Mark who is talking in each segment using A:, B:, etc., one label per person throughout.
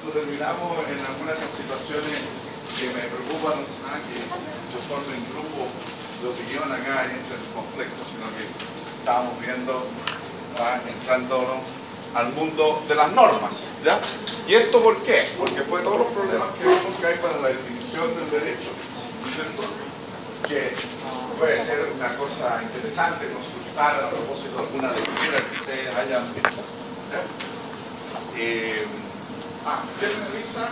A: cuando terminamos en algunas de esas situaciones que me preocupan, que se formen grupos de opinión acá y entren en conflicto, sino que estábamos viendo, entrando al mundo de las normas, ¿ya? ¿Y esto por qué? Porque fue todos los problemas que vimos que hay para la definición del derecho, ¿cierto? Que puede ser una cosa interesante consultar a propósito de alguna lectura que ustedes hayan visto, ¿ya? Denme revisa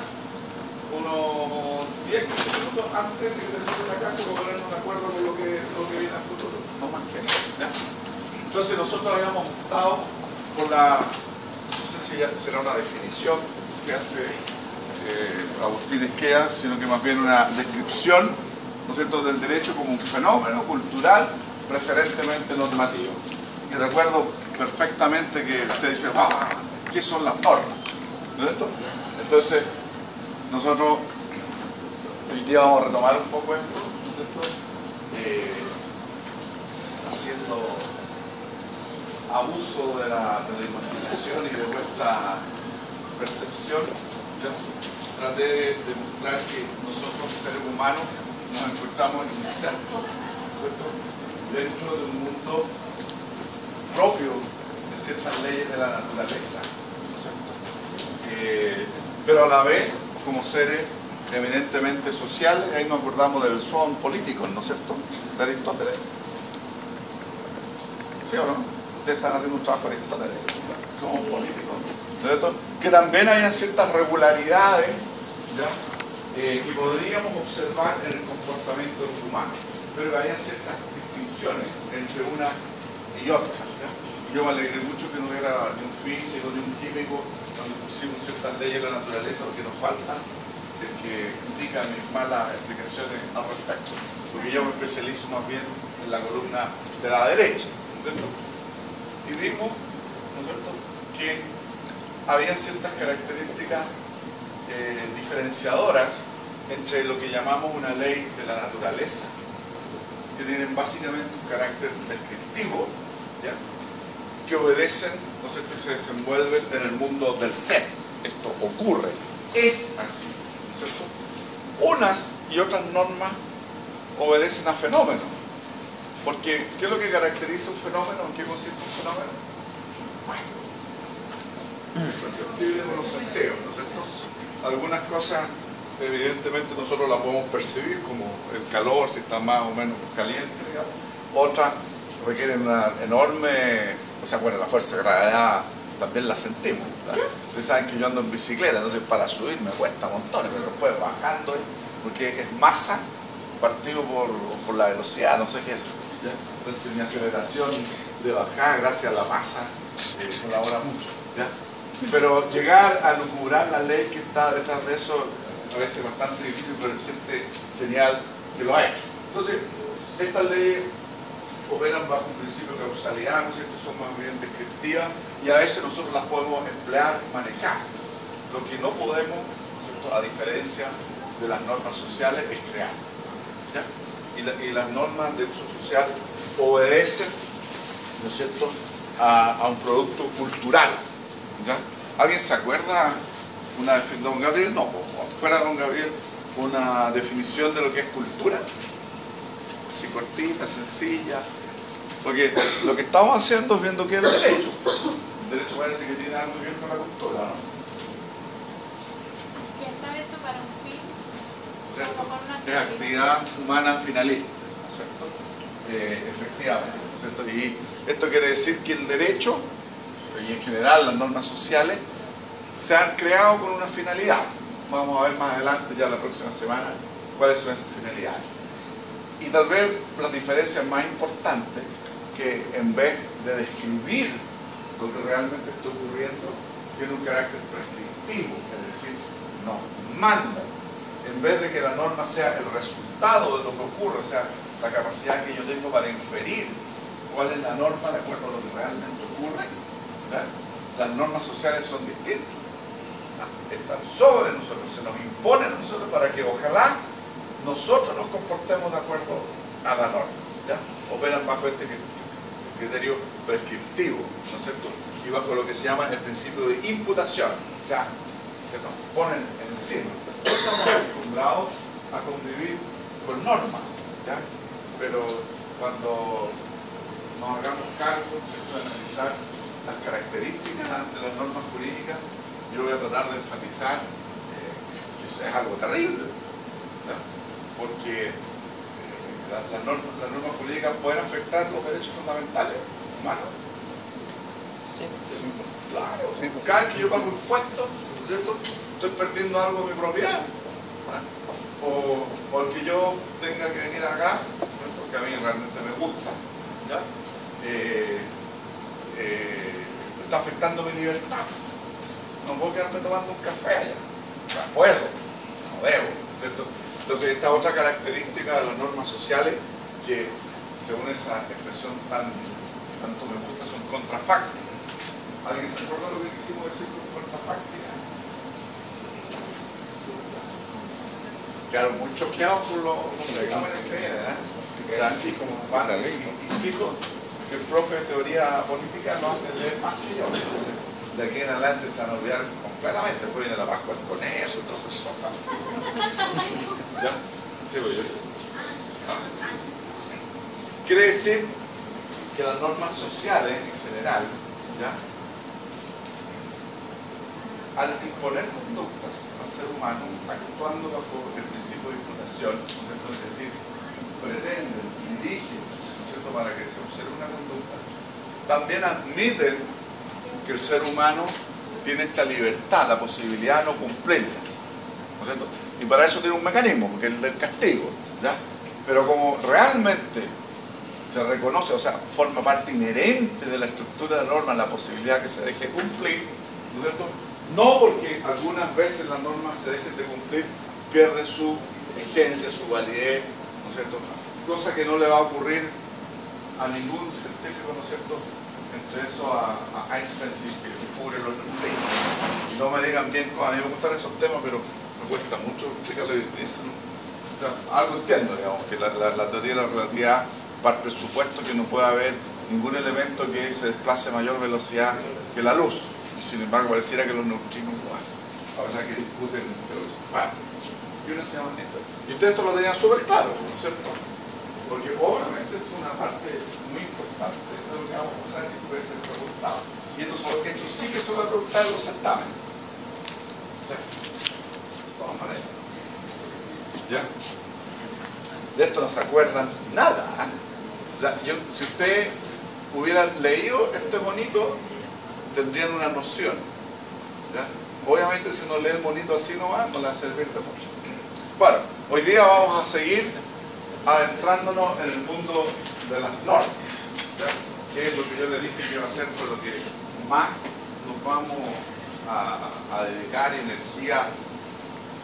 A: unos 10-15 minutos antes de que termine la clase para ponernos de acuerdo con lo que viene a futuro, no más que eso, ¿ya? Entonces nosotros habíamos optado por la, no sé si ya será una definición que hace Agustín Esquea, sino que más bien una descripción, ¿no es cierto?, del derecho como un fenómeno cultural preferentemente normativo. Y recuerdo perfectamente que ustedes dicen, ¿qué son las normas? ¿No es cierto? Entonces, nosotros hoy día vamos a retomar un poco esto, ¿no es cierto? Haciendo abuso de la imaginación y de vuestra percepción, yo traté de demostrar que nosotros, seres humanos, nos encontramos insertos, ¿cierto?, dentro de un mundo propio de ciertas leyes de la naturaleza, ¿no es cierto? Pero a la vez como seres eminentemente sociales. Ahí nos acordamos del son políticos, ¿no es cierto?, de Aristóteles. ¿Sí o no? Ustedes están haciendo un trabajo de Aristóteles, somos políticos, ¿no es cierto?, que también hay ciertas regularidades, ¿ya?, que podríamos observar en el comportamiento humano, pero hay ciertas distinciones entre una y otra, ¿ya? Yo me alegré mucho que no hubiera ni un físico ni un químico cuando pusimos ciertas leyes de la naturaleza, porque nos faltan el que indica mis malas explicaciones al respecto, porque yo me especializo más bien en la columna de la derecha, ¿no es cierto? Y vimos, ¿no es cierto?, que había ciertas características diferenciadoras entre lo que llamamos una ley de la naturaleza, que tienen básicamente un carácter descriptivo, ¿ya?, que obedecen, ¿no es cierto?, y se desenvuelven en el mundo del ser. Esto ocurre, es así, ¿no es cierto? Unas y otras normas obedecen a fenómenos, porque ¿qué es lo que caracteriza un fenómeno? ¿En qué consiste un fenómeno? Bueno, perceptible con los sentidos, ¿no es cierto? Algunas cosas evidentemente nosotros las podemos percibir, como el calor, si está más o menos caliente, digamos. Otras requieren una enorme, o sea, bueno, la fuerza de gravedad también la sentimos, ¿verdad? Ustedes saben que yo ando en bicicleta, entonces para subir me cuesta montones, pero después bajando, porque es masa partido por la velocidad, no sé qué es, ¿ya? Entonces mi aceleración de bajada gracias a la masa colabora mucho, ¿ya? Pero llegar a lucubrar la ley que está detrás de eso parece bastante difícil, pero hay gente genial que lo ha hecho. Entonces, estas leyes operan bajo un principio de causalidad, ¿no es cierto?, son más bien descriptivas, y a veces nosotros las podemos emplear y manejar. Lo que no podemos, ¿no es cierto?, a diferencia de las normas sociales, es crear, ¿ya? Y las normas de uso social obedecen, ¿no es cierto?, a un producto cultural, ¿ya? ¿Alguien se acuerda una definición? Don Gabriel no, fuera Don Gabriel, una definición de lo que es cultura, así cortita, sencilla, porque lo que estamos haciendo es viendo qué es el derecho. El derecho parece que tiene algo que ver con la cultura, ¿no?
B: Y está hecho para un fin,
A: ¿cierto?
B: como con una
A: Es
B: finalidad.
A: actividad humana finalista, ¿no es cierto? Efectivamente, ¿no es cierto? Y esto quiere decir que el derecho, y en general las normas sociales, se han creado con una finalidad. Vamos a ver más adelante, ya la próxima semana, cuáles son esas finalidades. Y tal vez las diferencias más importantes, que en vez de describir lo que realmente está ocurriendo, tiene un carácter prescriptivo, es decir, nos manda. En vez de que la norma sea el resultado de lo que ocurre, o sea, la capacidad que yo tengo para inferir cuál es la norma de acuerdo a lo que realmente ocurre, ¿verdad? Las normas sociales son distintas, están sobre nosotros, se nos imponen a nosotros para que ojalá nosotros nos comportemos de acuerdo a la norma, ¿ya? Operan bajo este criterio prescriptivo, ¿no es cierto?, y bajo lo que se llama el principio de imputación. O sea, se nos ponen encima. Estamos acostumbrados a convivir con normas, ¿ya? Pero cuando nos hagamos cargo, ¿cierto?, de analizar las características de las normas jurídicas, yo voy a tratar de enfatizar que eso es algo terrible, ¿ya? Porque las normas jurídicas pueden afectar los derechos fundamentales humanos.
B: Sí.
A: Claro, sí. Cada vez que yo pago impuestos, ¿cierto?, estoy perdiendo algo de mi propiedad. O el que yo tenga que venir acá, porque a mí realmente me gusta, ¿ya? Está afectando mi libertad. No puedo quedarme tomando un café allá. O sea, puedo, no debo, ¿cierto? Entonces, esta otra característica de las normas sociales, que según esa expresión tanto me gusta, son contrafácticas. ¿Alguien se acuerda lo que quisimos decir con contrafáctica? Quedaron muy choqueados por los exámenes que eran, ¿eh? Como van y fijo que el profe de teoría política no hace leer más que yo. Entonces, de aquí en adelante se van a olvidar completamente. Después viene la Pascua del Conejo y todas esas cosas. ¿Ya? Sí, voy yo. Quiere decir que las normas sociales en general, ¿ya?, al imponer conductas al ser humano, actuando bajo el principio de fundación, es decir, pretenden, dirigen, ¿no es cierto?, para que se observe una conducta, también admiten que el ser humano tiene esta libertad, la posibilidad de no cumplirlas, ¿no es cierto? Y para eso tiene un mecanismo, que es el del castigo, ¿ya? Pero como realmente se reconoce, o sea, forma parte inherente de la estructura de la norma la posibilidad que se deje cumplir, ¿no es cierto?, no porque algunas veces las normas se dejen de cumplir, pierde su vigencia, su validez, ¿no es cierto? Cosa que no le va a ocurrir a ningún científico, ¿no es cierto? Entre eso a Einstein, que descubre los neutrinos. Y no me digan bien, a mí me gustan esos temas, pero me cuesta mucho explicarle esto, ¿no? O sea, algo entiendo, digamos, que la teoría de la relatividad parte del supuesto que no puede haber ningún elemento que se desplace a mayor velocidad que la luz. Y sin embargo pareciera que los neutrinos lo hacen, a pesar que discuten entre ellos. Bueno, y uno se llama esto. Y ustedes esto lo tenían súper claro, ¿no es cierto? Porque obviamente esto es una parte muy importante de lo que vamos a pasar, que puede ser preguntado. Y esto sí que se va a preguntar en los certámenes. ¿Ya? De todas maneras. ¿Ya? De esto no se acuerdan nada, ¿eh? O sea, si ustedes hubieran leído este monito, tendrían una noción, ¿ya? Obviamente si uno lee el monito así nomás, no le va a servir de mucho. Bueno, hoy día vamos a seguir adentrándonos en el mundo de las normas, ¿ya?, que es lo que yo le dije que iba a ser por lo que más nos vamos a dedicar energía,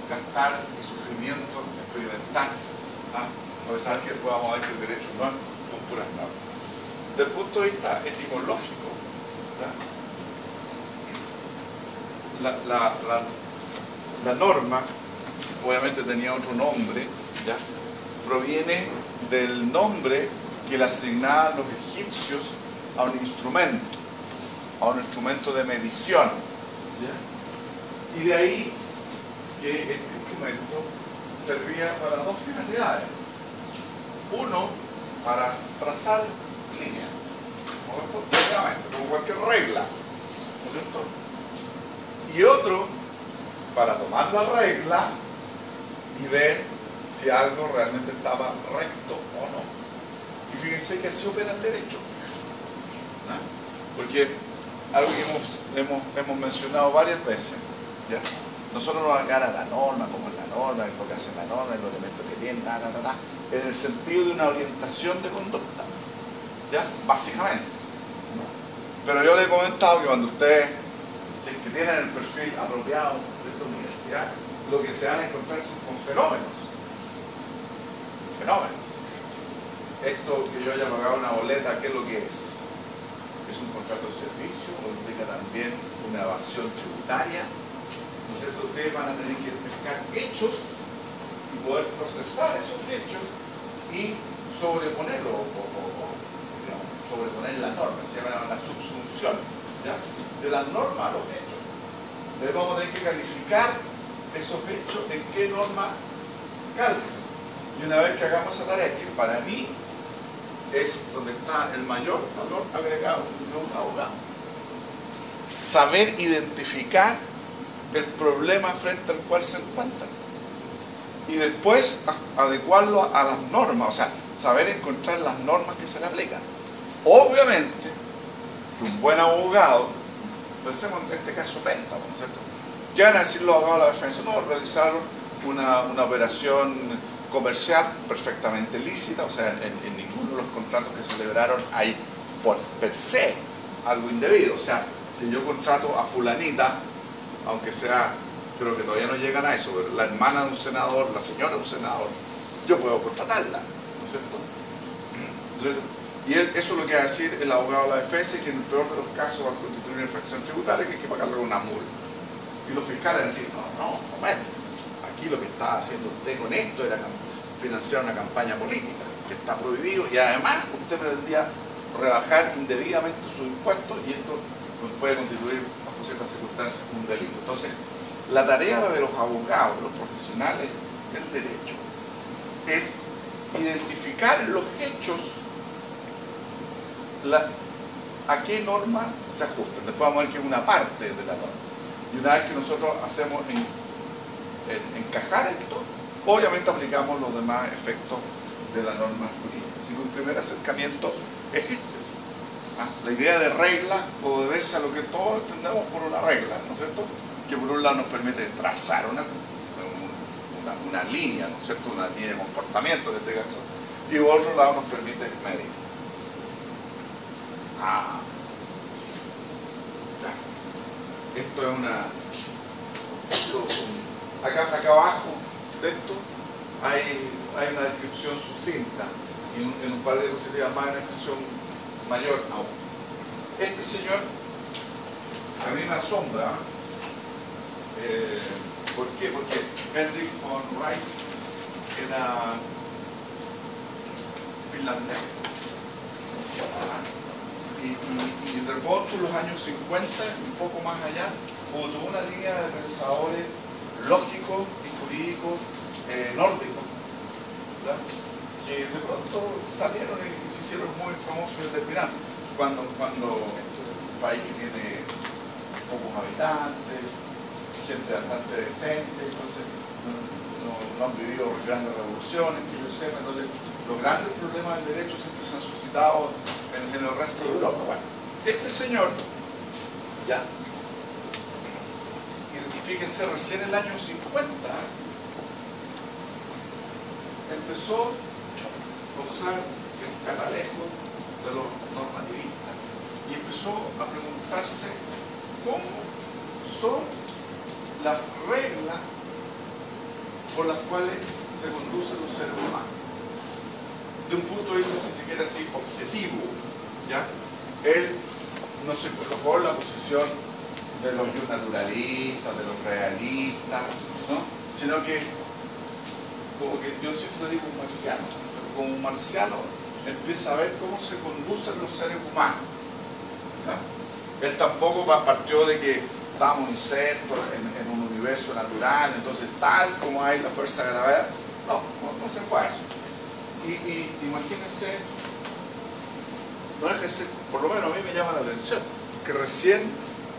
A: gastar y sufrimiento, experimentar, ¿ah? A pesar que después vamos a ver que el derecho no es con puras normas. Desde el punto de vista etimológico, ¿ya?, la norma, obviamente tenía otro nombre, ¿ya?, proviene del nombre que le asignaban los egipcios a un instrumento de medición, ¿ya? Y de ahí que este instrumento servía para dos finalidades. Uno, para trazar líneas, como cualquier regla, ¿no es cierto? Y otro, para tomar la regla y ver si algo realmente estaba recto o no. Y fíjense que así opera el derecho, ¿no? Porque algo que hemos mencionado varias veces, ¿ya? Nosotros nos agarra la norma, como es la norma, lo que hace la norma, los elementos que tiene, en el sentido de una orientación de conducta, ¿ya?, básicamente, ¿no? Pero yo les he comentado que cuando ustedes, si es que tienen el perfil apropiado de esta universidad, lo que se van a encontrar son con fenómenos. Esto que yo haya pagado una boleta, ¿qué es lo que es? Es un contrato de servicio, o implica también una evasión tributaria, ¿no es cierto? Ustedes van a tener que pescar hechos y poder procesar esos hechos y sobreponerlo, digamos, sobreponer la norma, se llama la subsunción, ¿ya?, de la norma a los hechos. vamos a tener que calificar esos hechos en qué norma calzan. Y una vez que hagamos esa tarea, que para mí es donde está el mayor valor agregado de un abogado. Saber identificar el problema frente al cual se encuentra y después adecuarlo a las normas, o sea, saber encontrar las normas que se le aplican. Obviamente que un buen abogado, pensemos en este caso Péntamo, ¿no es cierto? ¿Qué van a decir los abogados de la defensa? No, realizaron una operación comercial perfectamente lícita, o sea, en ninguno de los contratos que se celebraron hay por per se algo indebido. O sea, si yo contrato a fulanita, aunque sea, creo que todavía no llegan a eso, pero la hermana de un senador, la señora de un senador, yo puedo contratarla, ¿no es cierto? Y eso es lo que va a decir el abogado de la defensa, que en el peor de los casos va a constituir una infracción tributaria que hay que pagarle una multa. Y los fiscales van a decir, no, aquí lo que está haciendo usted con esto era financiar una campaña política, que está prohibido, y además usted pretendía rebajar indebidamente sus impuestos, y esto puede constituir, bajo ciertas circunstancias, un delito. Entonces, la tarea de los abogados, de los profesionales del derecho, es identificar en los hechos a qué norma se ajustan. Después vamos a ver que es una parte de la norma. Y una vez que nosotros hacemos encajar esto, obviamente aplicamos los demás efectos de la norma jurídica. Así que un primer acercamiento es este. La idea de regla obedece a lo que todos entendemos por una regla, ¿no es cierto? Que por un lado nos permite trazar una línea, ¿no es cierto? Una línea de comportamiento en este caso, y por otro lado nos permite medir. Esto es acá abajo de esto hay una descripción sucinta, y en un par de diapositivas más hay una descripción mayor aún. Este señor a mí me asombra. ¿Por qué? Porque Henrik von Wright era finlandés. Y de pronto en los años 50, un poco más allá, hubo toda una línea de pensadores lógicos y jurídicos nórdicos, ¿verdad? Que de pronto salieron y se hicieron muy famosos y determinantes. Cuando un país que tiene pocos habitantes, gente bastante decente, entonces no han vivido grandes revoluciones, que yo sepa. Entonces, los grandes problemas del derecho siempre se han suscitado en el resto de Europa. Bueno, este señor, ya, y fíjense, recién en el año 50 empezó a usar el catalejo de los normativistas y empezó a preguntarse cómo son las reglas por las cuales se conducen los seres humanos, de un punto de vista, si se quiere así, objetivo. ¿Ya? Él no se colocó en la posición de los naturalistas, de los realistas, ¿no? Sino que, como que yo siempre digo un marciano, pero como un marciano empieza a ver cómo se conducen los seres humanos. ¿Ya? Él tampoco partió de que estamos insertos en un universo natural, entonces tal como hay la fuerza de gravedad. No se fue a eso. Y imagínense, no es que por lo menos a mí me llama la atención que recién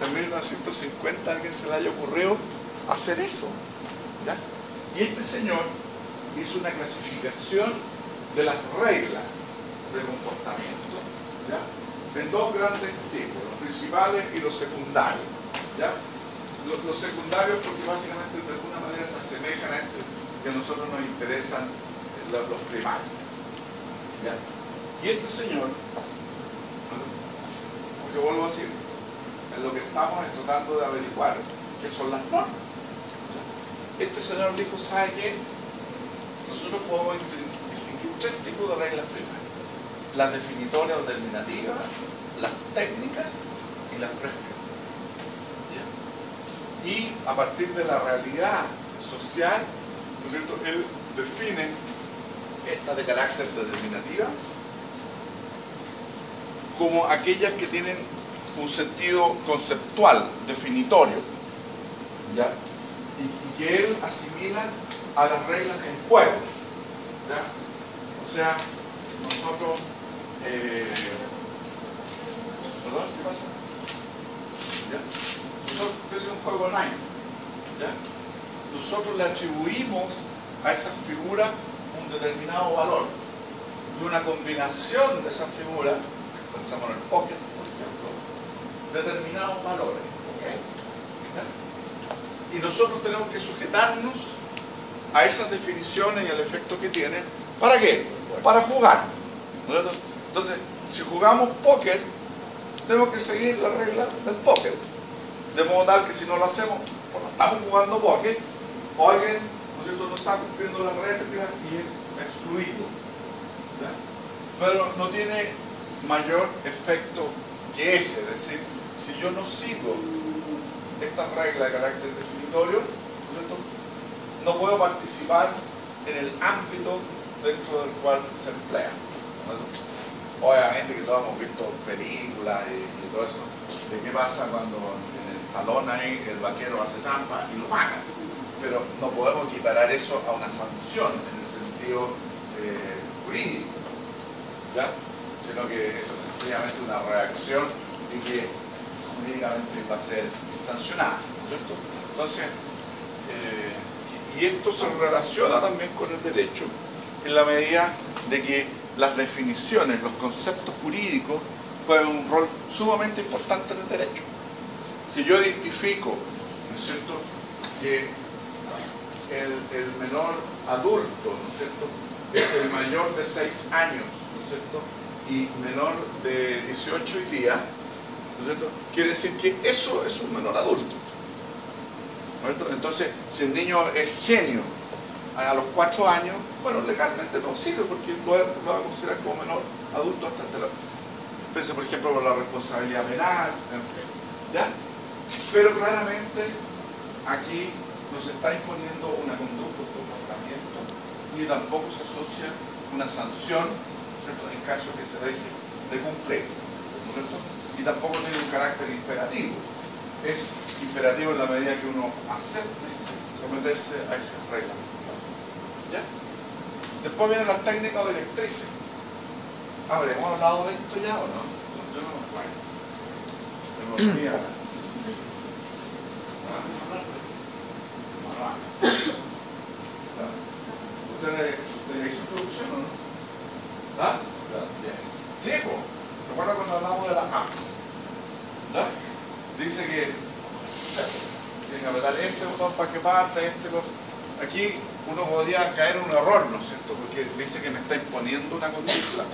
A: en 1950 a alguien se le haya ocurrido hacer eso, ¿ya? Y este señor hizo una clasificación de las reglas de comportamiento, ¿ya? En dos grandes tipos, los principales y los secundarios, ¿ya? Los secundarios porque básicamente de alguna manera se asemejan a esto que a nosotros nos interesan los primarios, ¿ya? Y este señor, porque vuelvo a decir, en lo que estamos es tratando de averiguar qué son las normas. Este señor dijo, ¿sabe qué? Nosotros podemos distinguir tres tipos de reglas primarias: las definitorias o determinativas, las técnicas y las prescriptivas. Y a partir de la realidad social, ¿no es cierto?, él define esta de carácter determinativa como aquellas que tienen un sentido conceptual, definitorio, ¿ya? Y que él asimila a las reglas del juego, ¿ya? O sea, nosotros ¿perdón? ¿Qué pasa? ¿Ya? Nosotros, es un juego online, ¿ya? Nosotros le atribuimos a esa figura un determinado valor y una combinación de esas figuras, pensamos en el póker, por ejemplo, determinados valores, ¿ok? ¿Ya? Y nosotros tenemos que sujetarnos a esas definiciones y al efecto que tienen. ¿Para qué? Para jugar, ¿no? Entonces, si jugamos póker, tenemos que seguir la regla del póker, de modo tal que si no lo hacemos, bueno, estamos jugando póker, o alguien, ¿no es cierto?, no está cumpliendo las reglas y es excluido, ¿ya? Pero no tiene mayor efecto que ese, es decir, si yo no sigo esta regla de carácter definitorio, ¿no es cierto?, no puedo participar en el ámbito dentro del cual se emplea, ¿no? Obviamente que todos hemos visto películas y todo eso, de qué pasa cuando en el salón ahí el vaquero hace trampa y lo mata, pero no podemos equiparar eso a una sanción en el sentido jurídico, ¿ya? Sino que eso es sencillamente una reacción y que jurídicamente va a ser sancionada, ¿no es cierto? Entonces, y esto se relaciona también con el derecho en la medida de que las definiciones, los conceptos jurídicos juegan un rol sumamente importante en el derecho. Si yo identifico, ¿no es cierto?, que el menor adulto, ¿no es cierto?, es el mayor de 6 años, ¿no es cierto?, y menor de 18 hoy día, ¿no es cierto?, quiere decir que eso es un menor adulto, ¿no es cierto? Entonces, si el niño es genio a los 4 años, bueno, legalmente no sirve porque lo va a considerar como menor adulto hasta la... Piensa, por ejemplo, por la responsabilidad penal, en fin, ¿ya? Pero claramente aquí nos está imponiendo una conducta, un comportamiento, y tampoco se asocia una sanción, ¿cierto?, en caso que se deje de cumplir, ¿cierto? Y tampoco tiene un carácter imperativo. Es imperativo en la medida que uno acepte someterse a esas reglas. ¿Ya? Después vienen las técnicas o directrices. ¿Habremos hablado de esto ya o no? Yo no me acuerdo. Se me olvida. ¿Usted hizo introducción o no? ¿Ah? Bien. Sí, pues. ¿Se acuerda cuando hablamos de las apps? ¿Ya? Dice que tienen que apretar este botón para que parte, este botón. Aquí uno podría caer en un error, ¿no es cierto? Porque dice que me está imponiendo una conducta.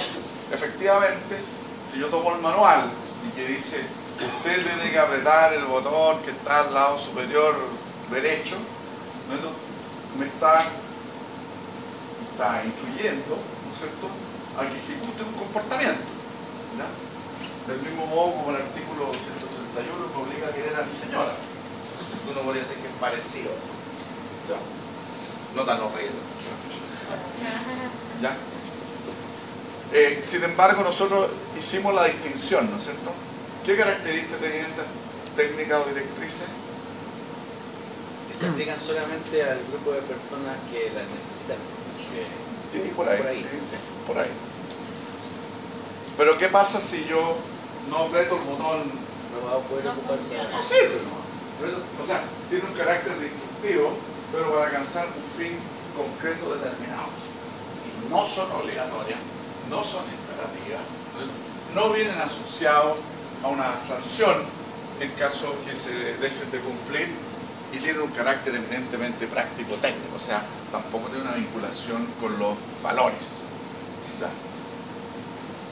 A: Efectivamente, si yo tomo el manual y que dice usted tiene que apretar el botón que está al lado superior derecho, ¿no es cierto?, me está instruyendo, ¿no es cierto?, a que ejecute un comportamiento, ¿ya? Del mismo modo como el artículo 181 me obliga a querer a mi señora. Uno podría decir que es parecido, ¿ya? No tan horrible, ¿ya? Sin embargo, nosotros hicimos la distinción, ¿no es cierto? ¿Qué características tienen estas técnicas o directrices?
B: Que se aplican solamente al grupo de personas que las necesitan.
A: Sí, por ahí. Sí, por ahí. Pero ¿qué pasa si yo no aprieto el botón?
B: No va a poder ocuparse.
A: No sirve, ¿no? O sea, tiene un carácter de instructivo, pero para alcanzar un fin concreto determinado. Y no son obligatorias, no son imperativas, no vienen asociados a una sanción en caso que se dejen de cumplir, y tienen un carácter eminentemente práctico técnico, o sea, tampoco tiene una vinculación con los valores. ¿Ya?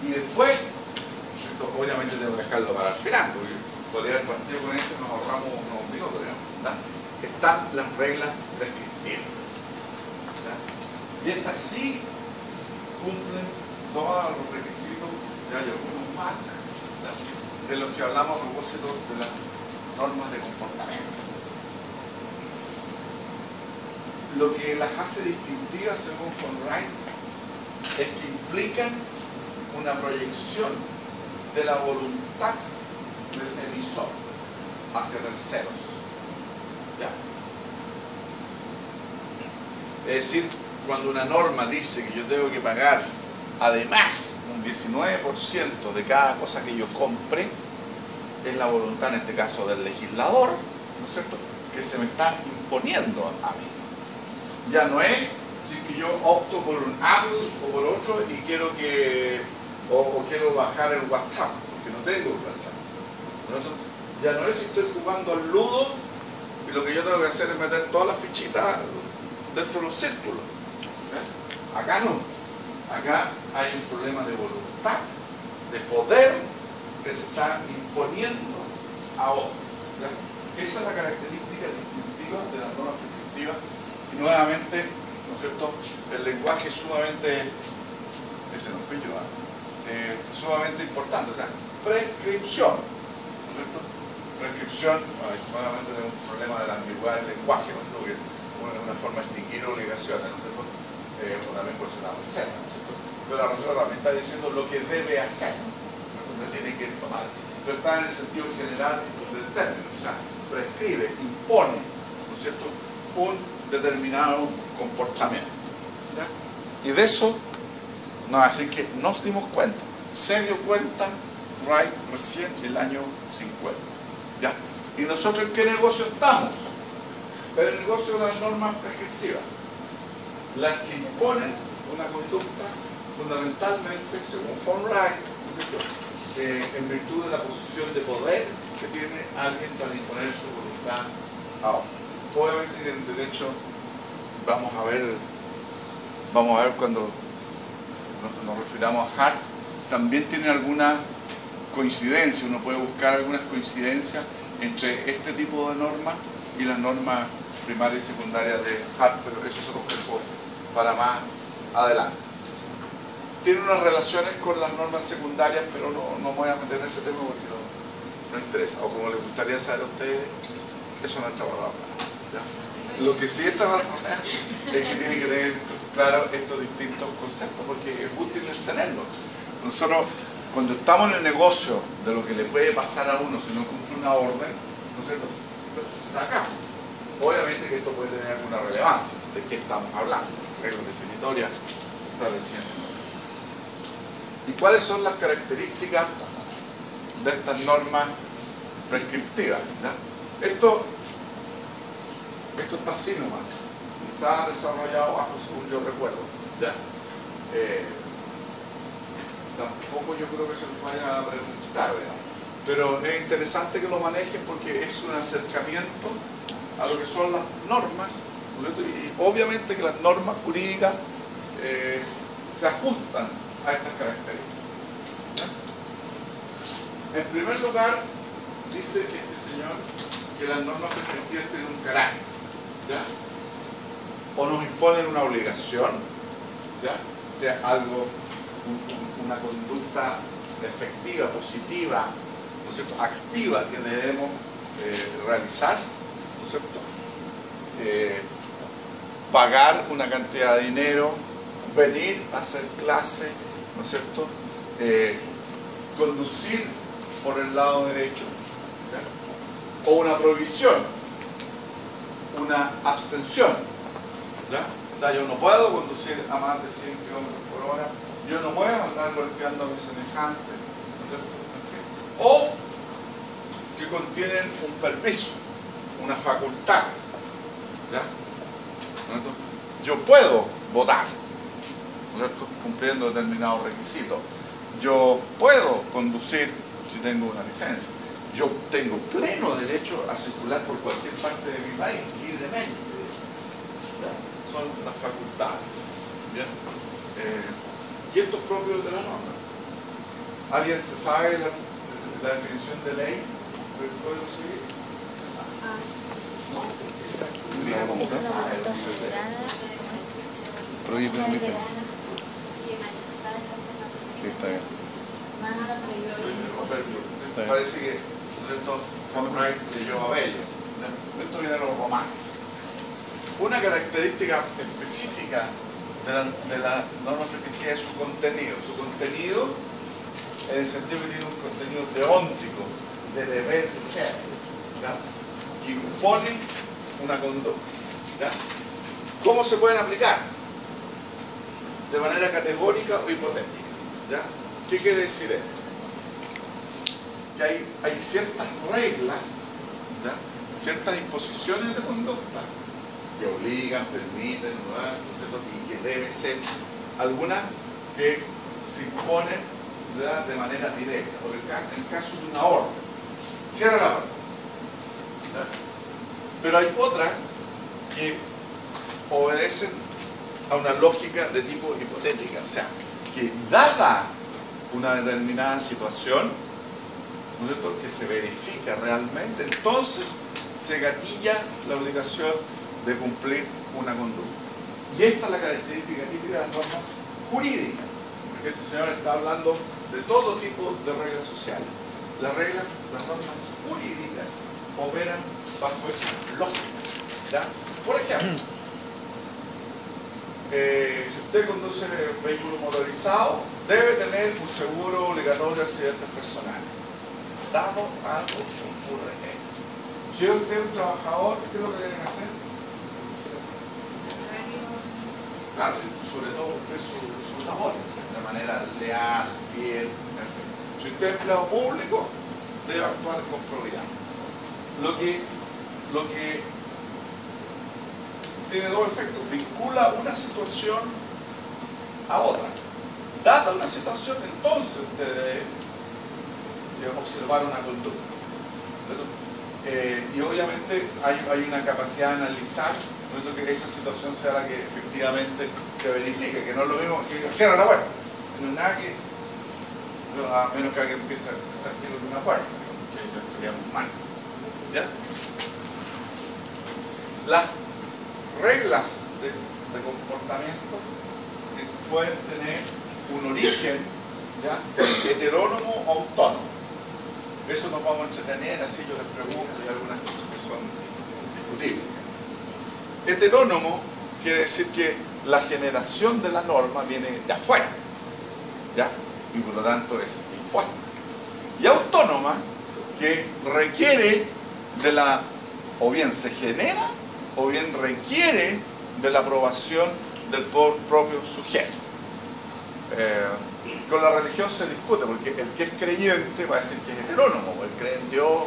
A: Y después, esto obviamente tengo que dejarlo para el final, porque podría haber partido con esto y nos ahorramos unos minutos, digamos, ¿ya? Están las reglas prescriptivas, ¿ya? Y estas sí cumplen todos los requisitos, ya hay algunos más, ¿ya?, de los que hablamos a propósito de las normas de comportamiento. Lo que las hace distintivas, según von Wright, es que implican una proyección de la voluntad del emisor hacia terceros, ¿ya? Es decir, cuando una norma dice que yo tengo que pagar además un 19% de cada cosa que yo compre, es la voluntad, en este caso del legislador, ¿no es cierto?, que se me está imponiendo a mí. Ya no es si que yo opto por un Apple o por otro y quiero que o quiero bajar el WhatsApp, porque no tengo WhatsApp. ¿No? Ya no es si estoy jugando al ludo y lo que yo tengo que hacer es meter todas las fichitas dentro de los círculos. Acá no. Acá hay un problema de voluntad, de poder que se está imponiendo a otros. ¿Ya? Esa es la característica distintiva de las normas prescriptivas. Y nuevamente, ¿no es cierto?, el lenguaje es sumamente, ese no fui yo, sumamente importante. O sea, prescripción, ¿no es cierto? Prescripción, nuevamente es un problema de la ambigüedad del lenguaje, ¿no es cierto?, que es una forma de extinguir obligaciones, ¿no es cierto?, o también puede ser una receta, ¿no es cierto?, pero la receta también está diciendo lo que debe hacer, ¿no? Tiene que tomar, pero está en el sentido general del término, o sea, prescribe, impone, ¿no es cierto?, un determinado comportamiento. ¿Ya? Y de eso, no, así que nos dimos cuenta, se dio cuenta Wright recién el año 50. ¿Ya? ¿Y nosotros en qué negocio estamos? En el negocio de las normas prescriptivas, las que imponen una conducta fundamentalmente, según von Wright, en virtud de la posición de poder que tiene alguien para imponer su voluntad a otro. Obviamente en derecho vamos a ver cuando nos refiramos a Hart, también tiene alguna coincidencia, uno puede buscar algunas coincidencias entre este tipo de normas y las normas primarias y secundarias de Hart, pero eso se los dejo para más adelante. Tiene unas relaciones con las normas secundarias, pero no voy a meter en ese tema porque no interesa, o como les gustaría saber a ustedes, eso no está valorado. Lo que sí está valorado es que tiene que tener claro estos distintos conceptos, porque es útil tenerlos. Nosotros, cuando estamos en el negocio de lo que le puede pasar a uno si no cumple una orden, ¿no es cierto?, está acá. Obviamente que esto puede tener alguna relevancia. ¿De qué estamos hablando? Reglas definitorias establecidas. ¿Y cuáles son las características de estas normas prescriptivas? ¿Ya? Esto está así nomás. Está desarrollado bajo, según yo recuerdo. ¿Ya? Tampoco yo creo que se les vaya a preguntar, ¿verdad? Pero es interesante que lo manejen porque es un acercamiento a lo que son las normas, ¿no? Y obviamente que las normas jurídicas se ajustan a estas características. ¿Ya? En primer lugar, dice este señor que las normas prescriptivas tienen un carácter, ¿ya?, o nos imponen una obligación, ¿ya?, o sea, algo, una conducta efectiva, positiva, ¿no es cierto?, activa que debemos realizar, ¿no es cierto?, pagar una cantidad de dinero, venir a hacer clase, ¿no es cierto?, conducir por el lado derecho, ¿ya?, o una prohibición, una abstención, ¿ya? O sea, yo no puedo conducir a más de 100 kilómetros por hora, yo no puedo andar golpeando a mis semejantes, ¿no es cierto?, en fin. O que contienen un permiso, una facultad, ¿ya? ¿No es cierto? Yo puedo votar, ¿no es cierto?, cumpliendo determinados requisitos. Yo puedo conducir si tengo una licencia. Yo tengo pleno derecho a circular por cualquier parte de mi país libremente. ¿Ya? Son las facultades. ¿Bien? Y esto es propio de la norma. ¿Alguien se sabe la definición de ley del Código Civil?
C: Es una voluntad soberana.
D: Prohíbe, permite. Sí, está bien.
A: Parece que von Wright leyó a Bello. Esto viene de los romanos. Una característica específica de la norma prescriptiva es su contenido. Su contenido, en el sentido que tiene un contenido deóntico, de deber ser, ¿ya?, que impone una conducta, ¿ya? ¿Cómo se pueden aplicar? De manera categórica o hipotética. ¿Ya? ¿Qué quiere decir esto? Que hay ciertas reglas, ¿ya? Ciertas imposiciones de conducta que obligan, permiten, ¿no? Y que debe ser algunas que se imponen, ¿verdad?, de manera directa. Por en el caso de una orden, cierra la puerta. Pero hay otras que obedecen a una lógica de tipo hipotética, o sea, que dada una determinada situación, ¿no es cierto?, que se verifica realmente, entonces se gatilla la obligación de cumplir una conducta. Y esta es la característica típica de las normas jurídicas, porque este señor está hablando de todo tipo de reglas sociales. Las normas jurídicas operan bajo esa lógica, ¿ya? Por ejemplo, si usted conduce vehículo motorizado, debe tener un seguro obligatorio de accidentes personales, dado algo que ocurre en él. Si usted es un trabajador, ¿qué es lo que deben hacer? Claro, sobre todo usted su labor, de manera leal, fiel, etc. Si usted es empleado público, debe actuar con probidad. Lo que tiene dos efectos: vincula una situación a otra. Dada una situación, entonces usted debe observar una conducta. Y obviamente hay una capacidad de analizar, ¿no?, que esa situación sea la que efectivamente se verifique, que no es lo mismo que cierra la puerta. No es nada que, a menos que alguien empiece a tiro de una puerta, que sería muy mal. ¿Ya? Las reglas de comportamiento pueden tener un origen, ¿ya?, heterónomo o autónomo. Eso nos vamos a entretener, así yo les pregunto, y algunas cosas que son discutibles. Heterónomo quiere decir que la generación de la norma viene de afuera, ¿ya?, y por lo tanto es impuesta. Y autónoma, que requiere de la, o bien se genera, o bien requiere de la aprobación del propio sujeto. Con la religión se discute, porque el que es creyente va a decir que es heterónomo, o él cree en Dios,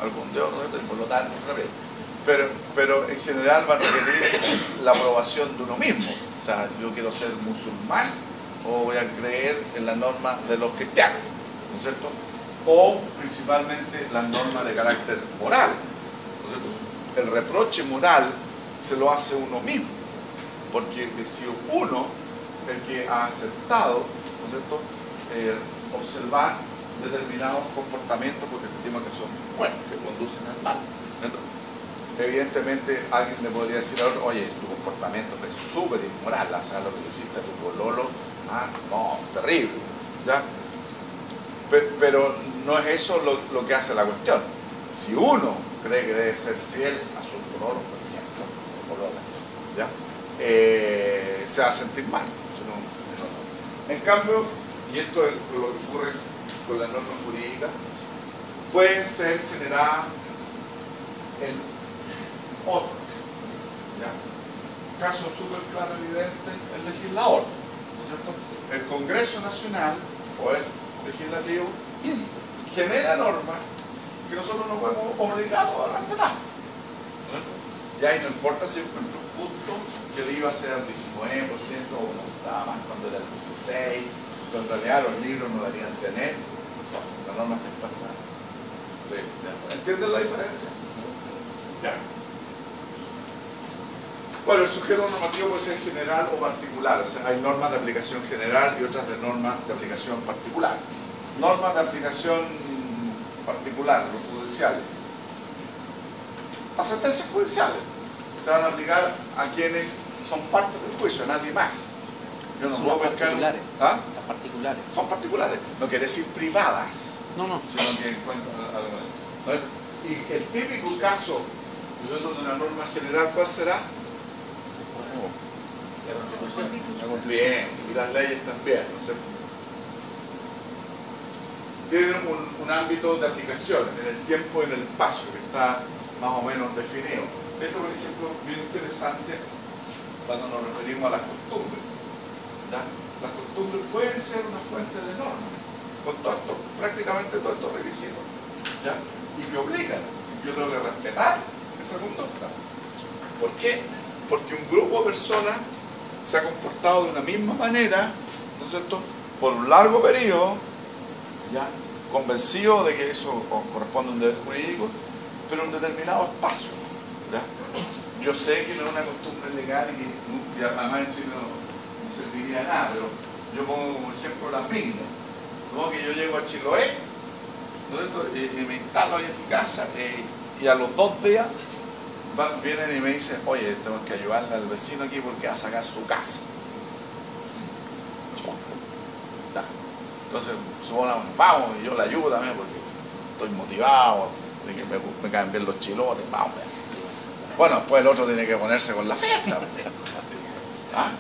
A: algún Dios, ¿no?, y por lo tanto se ve. Pero en general va a requerir la aprobación de uno mismo. O sea, yo quiero ser musulmán, o voy a creer en la norma de los cristianos, ¿no es cierto? O principalmente las normas de carácter moral, ¿no es cierto? El reproche moral se lo hace uno mismo, porque ha sido uno el que ha aceptado, ¿no es cierto?, observar determinados comportamientos porque sentimos que son buenos, que conducen al mal. Entonces, evidentemente alguien le podría decir a otro: oye, tu comportamiento fue súper inmoral, o sea, lo que le hiciste a tu pololo, no, terrible, ¿ya? Pero no es eso lo que hace la cuestión. Si uno cree que debe ser fiel a su pololo, por ejemplo, polola, ¿ya?, se va a sentir mal. En cambio, y esto es lo que ocurre con las normas jurídicas, pueden ser generadas en otro, ¿ya? Caso súper claro, evidente: el legislador, ¿no es cierto? El Congreso Nacional o el legislativo genera normas que nosotros no podemos obligados a respetar, ¿no? Y ahí no importa si encuentro justo que el IVA sea el 19% o no, nada más cuando era el 16%, pero en realidad los libros no deberían tener, las normas que están. ¿Entienden la diferencia? Ya. Bueno, el sujeto normativo puede ser general o particular, o sea, hay normas de aplicación general y otras de normas de aplicación particular. Normas de aplicación particular, los judiciales. Las sentencias judiciales se van a aplicar a quienes son parte del juicio, a nadie más. Yo no puedo pescar.
B: Particulares.
A: ¿Ah?
B: Las particulares.
A: Son particulares, no quiere decir privadas,
B: No.
A: sino que encuentran algo. Y el típico caso de una norma general, ¿cuál será?
B: La Constitución.
A: Bien, y las leyes también, ¿no es cierto? Tienen un ámbito de aplicación en el tiempo y en el espacio que está más o menos definido. Esto, por ejemplo, bien interesante, cuando nos referimos a las costumbres. ¿Ya? Las costumbres pueden ser una fuente de normas, con todo esto, prácticamente todos estos requisitos, ¿ya? Y que obligan, yo tengo que respetar esa conducta. ¿Por qué? Porque un grupo de personas se ha comportado de una misma manera, ¿no es cierto?, por un largo periodo, ¿ya?, convencido de que eso corresponde a un deber jurídico, pero en un determinado espacio, ¿ya? Yo sé que no es una costumbre legal y además en Chile no serviría de nada, pero yo pongo como ejemplo las mismas. Como que yo llego a Chiloé, ¿no es cierto?, y me instalo ahí en mi casa, y a los 2 días vienen y me dicen, oye, tenemos que ayudarle al vecino aquí porque va a sacar su casa. Entonces, supongamos, vamos, y yo le ayudo también porque estoy motivado, así que me caen bien los chilotes, vamos. Bueno, después el otro tiene que ponerse con la fiesta. ¿Ah?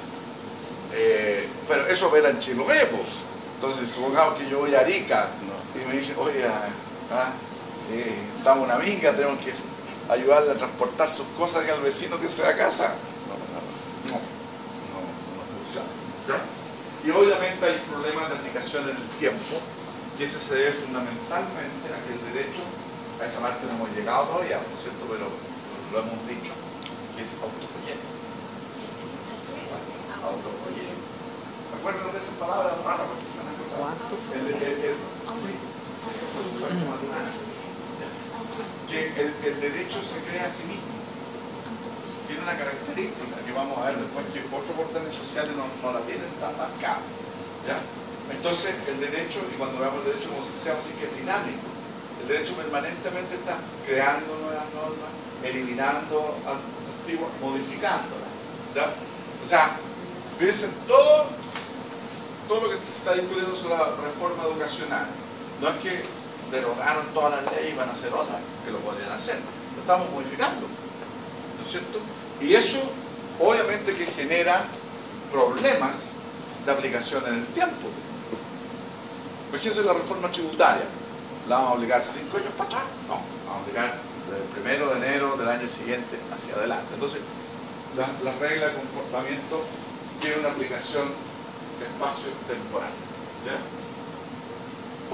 A: Pero eso era en Chiloé, pues. Entonces, supongamos que yo voy a Arica y me dicen, oye, estamos una amiga, tenemos que ayudarle a transportar sus cosas aquí al vecino que se da a casa. No funciona. ¿Ya? Y obviamente hay problemas de aplicación en el tiempo, y ese se debe fundamentalmente a que el derecho, a esa parte no hemos llegado todavía, ¿no es cierto?, pero lo hemos dicho, que es autocoyente. Autocoyente. ¿Recuerdan de esa palabra rara? Pues se han acordado. Que el derecho se crea a sí mismo. Tiene una característica que vamos a ver después, que otros órdenes sociales no la tienen tan marcada, ¿ya? Entonces el derecho, y cuando veamos el derecho como sistema, sí que es dinámico. El derecho permanentemente está creando nuevas normas, eliminando antiguas, modificándolas, ¿ya? O sea, piensen todo lo que se está discutiendo sobre la reforma educacional. No es que derogaron todas las leyes y van a hacer otras, que lo podrían hacer. Lo estamos modificando, ¿no es cierto? Y eso obviamente que genera problemas de aplicación en el tiempo. Por ejemplo, la reforma tributaria, ¿la vamos a aplicar 5 años para atrás? No, vamos a aplicar desde el 1 de enero del año siguiente hacia adelante. Entonces, la regla de comportamiento tiene una aplicación espacio-temporal, ¿ya?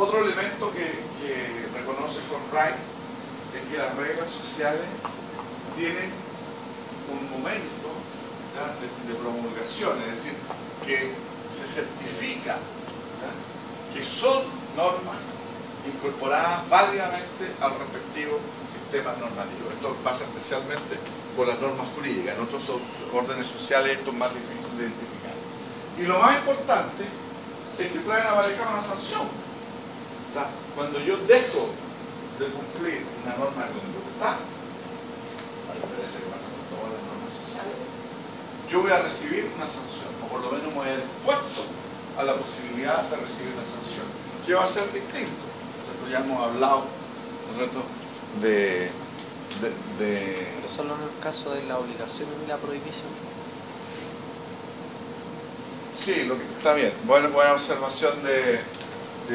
A: Otro elemento que reconoce Forbright es que las reglas sociales tienen un momento, ¿ya?, de promulgación, es decir, que se certifica, ¿ya?, que son normas incorporadas válidamente al respectivo sistema normativo. Esto pasa especialmente con las normas jurídicas. En otros órdenes sociales esto es más difícil de identificar. Y lo más importante es que traen aparejada una sanción. O sea, cuando yo dejo de cumplir una norma de conducta, a diferencia que pasa con todas las normas sociales, yo voy a recibir una sanción, o por lo menos me voy a ver expuesto a la posibilidad de recibir una sanción, que va a ser distinto. Nosotros ya hemos hablado, ¿no es cierto?,
E: Pero solo en el caso de la obligación y la prohibición.
A: Sí, lo que está bien. Buena observación de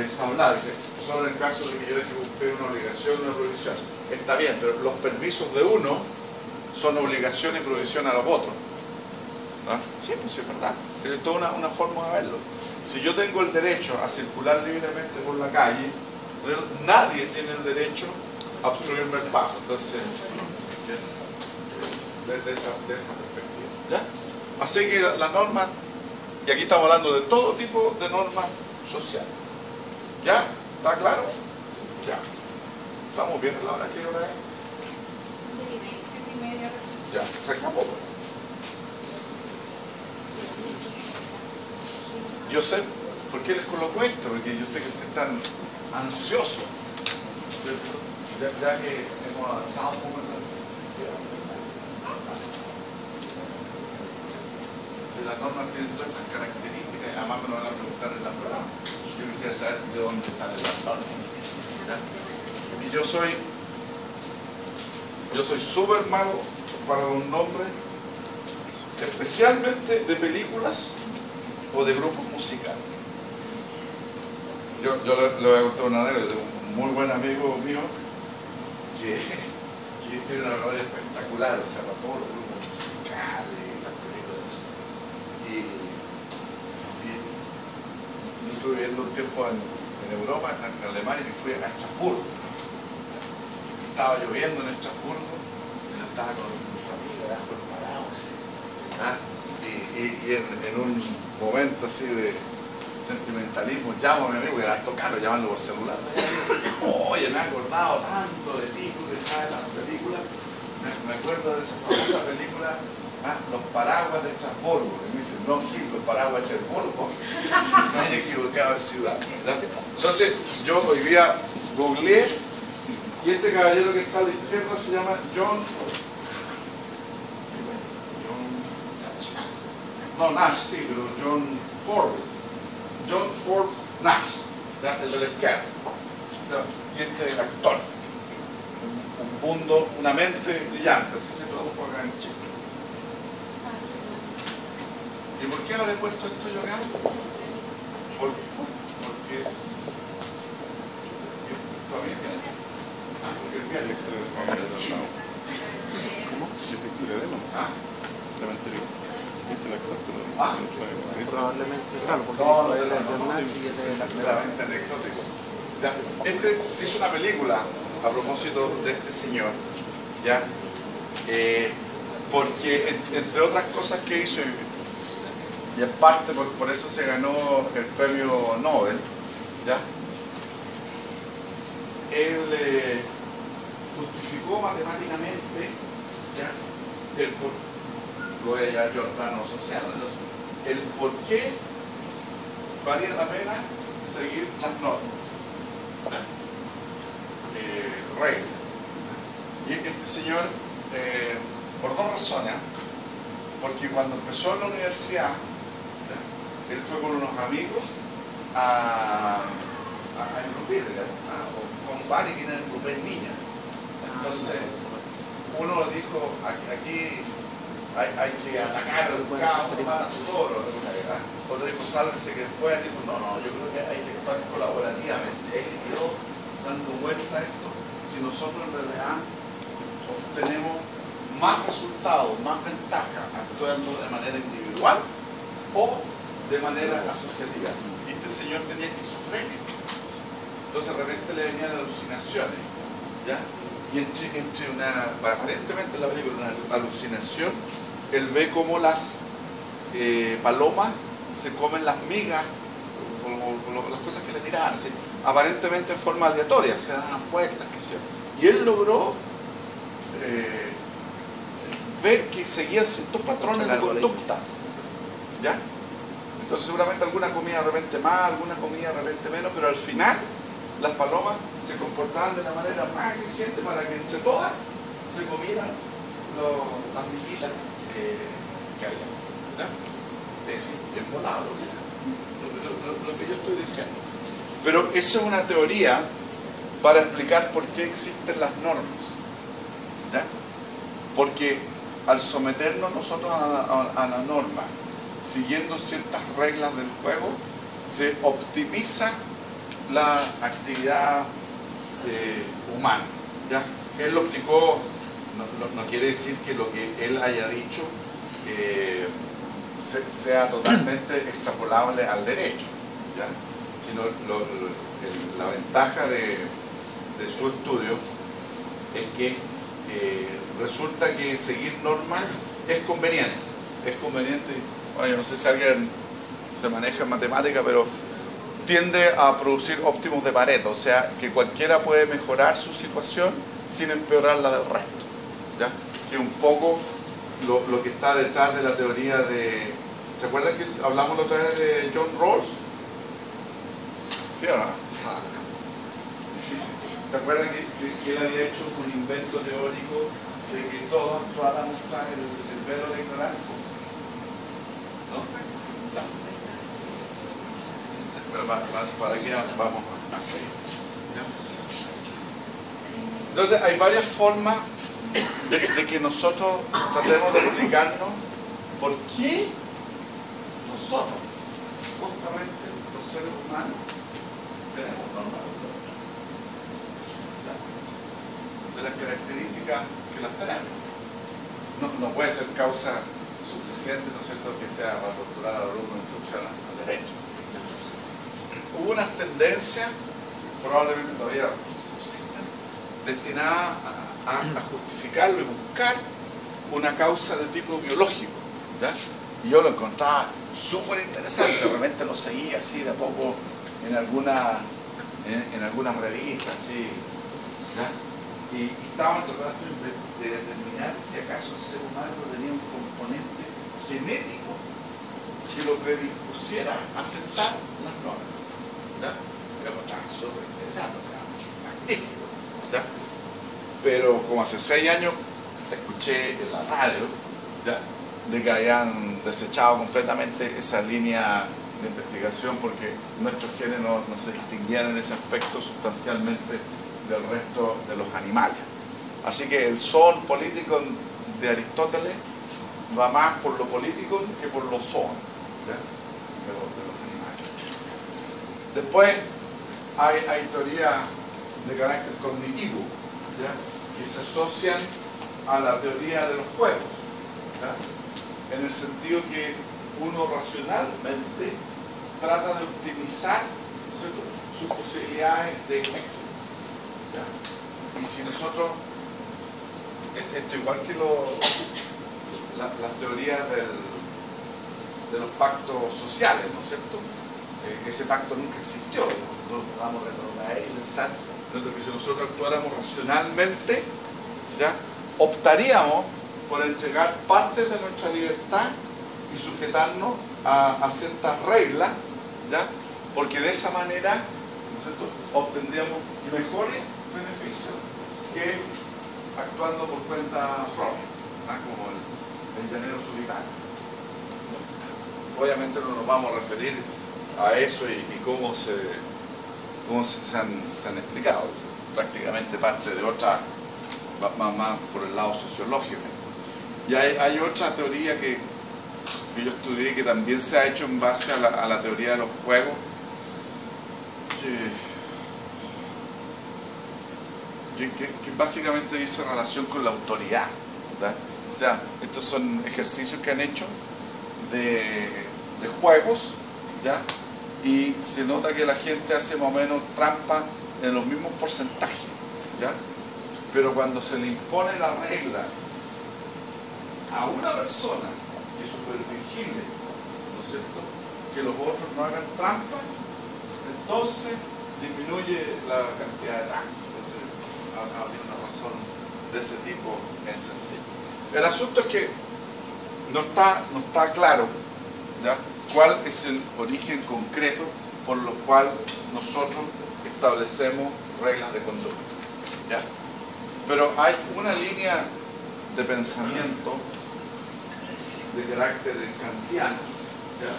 A: Sablá. Dice, solo en el caso de que yo deje cumplir una obligación o una prohibición. Está bien, pero los permisos de uno son obligación y prohibición a los otros. ¿Ah? Sí, pues sí, es verdad. Es toda una forma de verlo. Si yo tengo el derecho a circular libremente por la calle, nadie tiene el derecho a obstruirme el paso. Entonces, desde esa perspectiva, ¿ya? Así que la norma, y aquí estamos hablando de todo tipo de normas sociales. ¿Ya? ¿Está claro? Ya. ¿Estamos bien a la hora? ¿Qué hora es?
C: 7:30.
A: Ya, se acabó. Yo sé por qué les coloco esto, porque yo sé que usted es tan ansioso, ya que hemos avanzado un poco. Las normas tienen todas estas características, y además me lo van a preguntar en la prueba. Yo quisiera saber de dónde salen las normas. ¿Ya? Y yo soy súper malo para los nombres, especialmente de películas o de grupos musicales. Yo le voy a contar una anécdota. Tengo un muy buen amigo mío que tiene una memoria espectacular, o sea, para todos los grupos musicales, las películas. viviendo un tiempo en Europa, en Alemania, y fui a Estrasburgo. Estaba lloviendo en Estrasburgo, y yo estaba con mi familia, bajo el parado, así. Y en un momento así de sentimentalismo, llamo a mi amigo, y era harto caro, llamarlo por celular. Oye, me he acordado tanto de ti, tú que sabes las películas. Me acuerdo de esa famosa película, Los paraguas de Estrasburgo. Y me dicen, no, Gil, los paraguas de Estrasburgo. Me he equivocado de ciudad. ¿Ya? Entonces, yo hoy día googleé, y este caballero que está a la izquierda se llama Nash, sí, pero John Forbes Nash, ¿ya? El de la izquierda. ¿Ya? Y este es el actor. Un mundo, una mente brillante, así se tradujo acá en Chile. ¿Y por qué ahora he puesto esto yo acá? Porque es... ¿Todavía qué? Porque es bien.
D: ¿Cómo? ¿Es la historia de él? La mente el actor, pero
E: Probablemente, claro, porque
A: No,
E: él es de Nachi y él es el actor.
A: meramente anecdótico. Ya, se hizo una película a propósito de este señor, ¿ya? Porque entre otras cosas que hizo, y en parte por eso se ganó el premio Nobel, ¿ya? Él justificó matemáticamente, ¿ya? Lo voy a llevar yo al plano social, el por qué valía la pena seguir las normas, reglas. Y este señor, por dos razones, porque cuando empezó en la universidad, él fue con unos amigos a engrupir, digamos, fue a un bar y quieren engrupir niñas. Entonces, uno dijo, aquí hay que atacar al caos, tomar a su toro. Otro dijo, sálvese, que después dijo, no, yo creo que hay que actuar colaborativamente. Él quedó dando vuelta a esto. Si nosotros en realidad obtenemos más resultados, más ventajas actuando de manera individual o de manera asociativa. Y este señor tenía esquizofrenia. Entonces de repente le venían alucinaciones, ¿ya? Y entre una, aparentemente en la película, una alucinación, él ve como las palomas se comen las migas o las cosas que le tiraban, así, aparentemente en forma aleatoria, se dan vueltas, qué sé yo. Y él logró ver que seguían ciertos patrones de conducta, ¿ya? Entonces seguramente alguna comida de repente más, alguna comida de repente menos, pero al final las palomas se comportaban de la manera más eficiente para que entre todas se comieran las miguitas que había, ¿ya? Sí, bien volado lo que yo estoy diciendo. Pero eso es una teoría para explicar por qué existen las normas, ¿ya? Porque al someternos nosotros a la norma, siguiendo ciertas reglas del juego, se optimiza la actividad humana, ¿ya? Él lo explicó, no quiere decir que lo que él haya dicho sea totalmente extrapolable al derecho, ¿ya? Sino la ventaja de su estudio es que resulta que seguir normas es conveniente. Bueno, yo no sé si alguien se maneja en matemática, pero tiende a producir óptimos de Pareto, o sea, que cualquiera puede mejorar su situación sin empeorar la del resto, ¿ya? Que un poco lo que está detrás de la teoría de... ¿Se acuerdan que hablamos la otra vez de John Rawls? ¿Sí o no? ¿Se acuerdan que él había hecho un invento teórico de que todos actuáramos tras el velo de la ignorancia? ¿No? No. Pero para qué vamos a hacer. Entonces hay varias formas de que nosotros tratemos de explicarnos por qué nosotros, justamente los seres humanos, tenemos normas de las características que las tenemos. No puede ser causa suficiente, ¿no es cierto?, que sea para torturar al alumno en instrucción al derecho. hubo unas tendencias, probablemente todavía subsisten, destinadas a justificarlo y buscar una causa de tipo biológico, ¿ya? Y yo lo encontraba súper interesante, de repente lo seguía así de a poco en algunas revistas, así, ¿ya? Y estaban tratando de determinar si acaso el ser humano tenía un componente genético que lo predispusiera a aceptar las normas, ¿ya? Lo encontraba súper interesante, o sea, magnífico, ¿ya? Pero como hace 6 años escuché en la radio, ¿ya?, de que habían desechado completamente esa línea de investigación porque nuestros genes no se distinguían en ese aspecto sustancialmente del resto de los animales. Así que el son político de Aristóteles va más por lo político que por lo son, ¿ya?, de los animales. Después hay teorías de carácter cognitivo, ¿ya?, que se asocian a la teoría de los juegos, ¿ya?, en el sentido que uno racionalmente trata de optimizar, ¿no es cierto?, sus posibilidades de éxito, ¿ya? Y si nosotros, esto igual que las teorías de los pactos sociales, ¿no es cierto?, ese pacto nunca existió, nosotros vamos a retroceder y pensar que si nosotros actuáramos racionalmente, ¿ya?, optaríamos por entregar partes de nuestra libertad y sujetarnos a ciertas reglas, ¿ya?, porque de esa manera, ¿no es cierto?, obtendríamos mejores beneficios que actuando por cuenta propia, ¿no?, como el llanero solitario. Obviamente no nos vamos a referir a eso y cómo se han explicado, prácticamente parte de otra, más por el lado sociológico. Y hay otra teoría que yo estudié que también se ha hecho en base a la teoría de los juegos, que básicamente dice relación con la autoridad, ¿verdad? O sea, estos son ejercicios que han hecho de juegos, ¿ya?, y se nota que la gente hace más o menos trampa en los mismos porcentajes, ¿ya?, pero cuando se le impone la regla a una persona que supervigile, ¿no es cierto?, que los otros no hagan trampa, entonces disminuye la cantidad de trampa. Entonces habría una razón de ese tipo en sencillo. El asunto es que no está claro, ¿ya?, cuál es el origen concreto por lo cual nosotros establecemos reglas de conducta, ¿ya? Pero hay una línea de pensamiento de carácter kantiano, ¿ya?,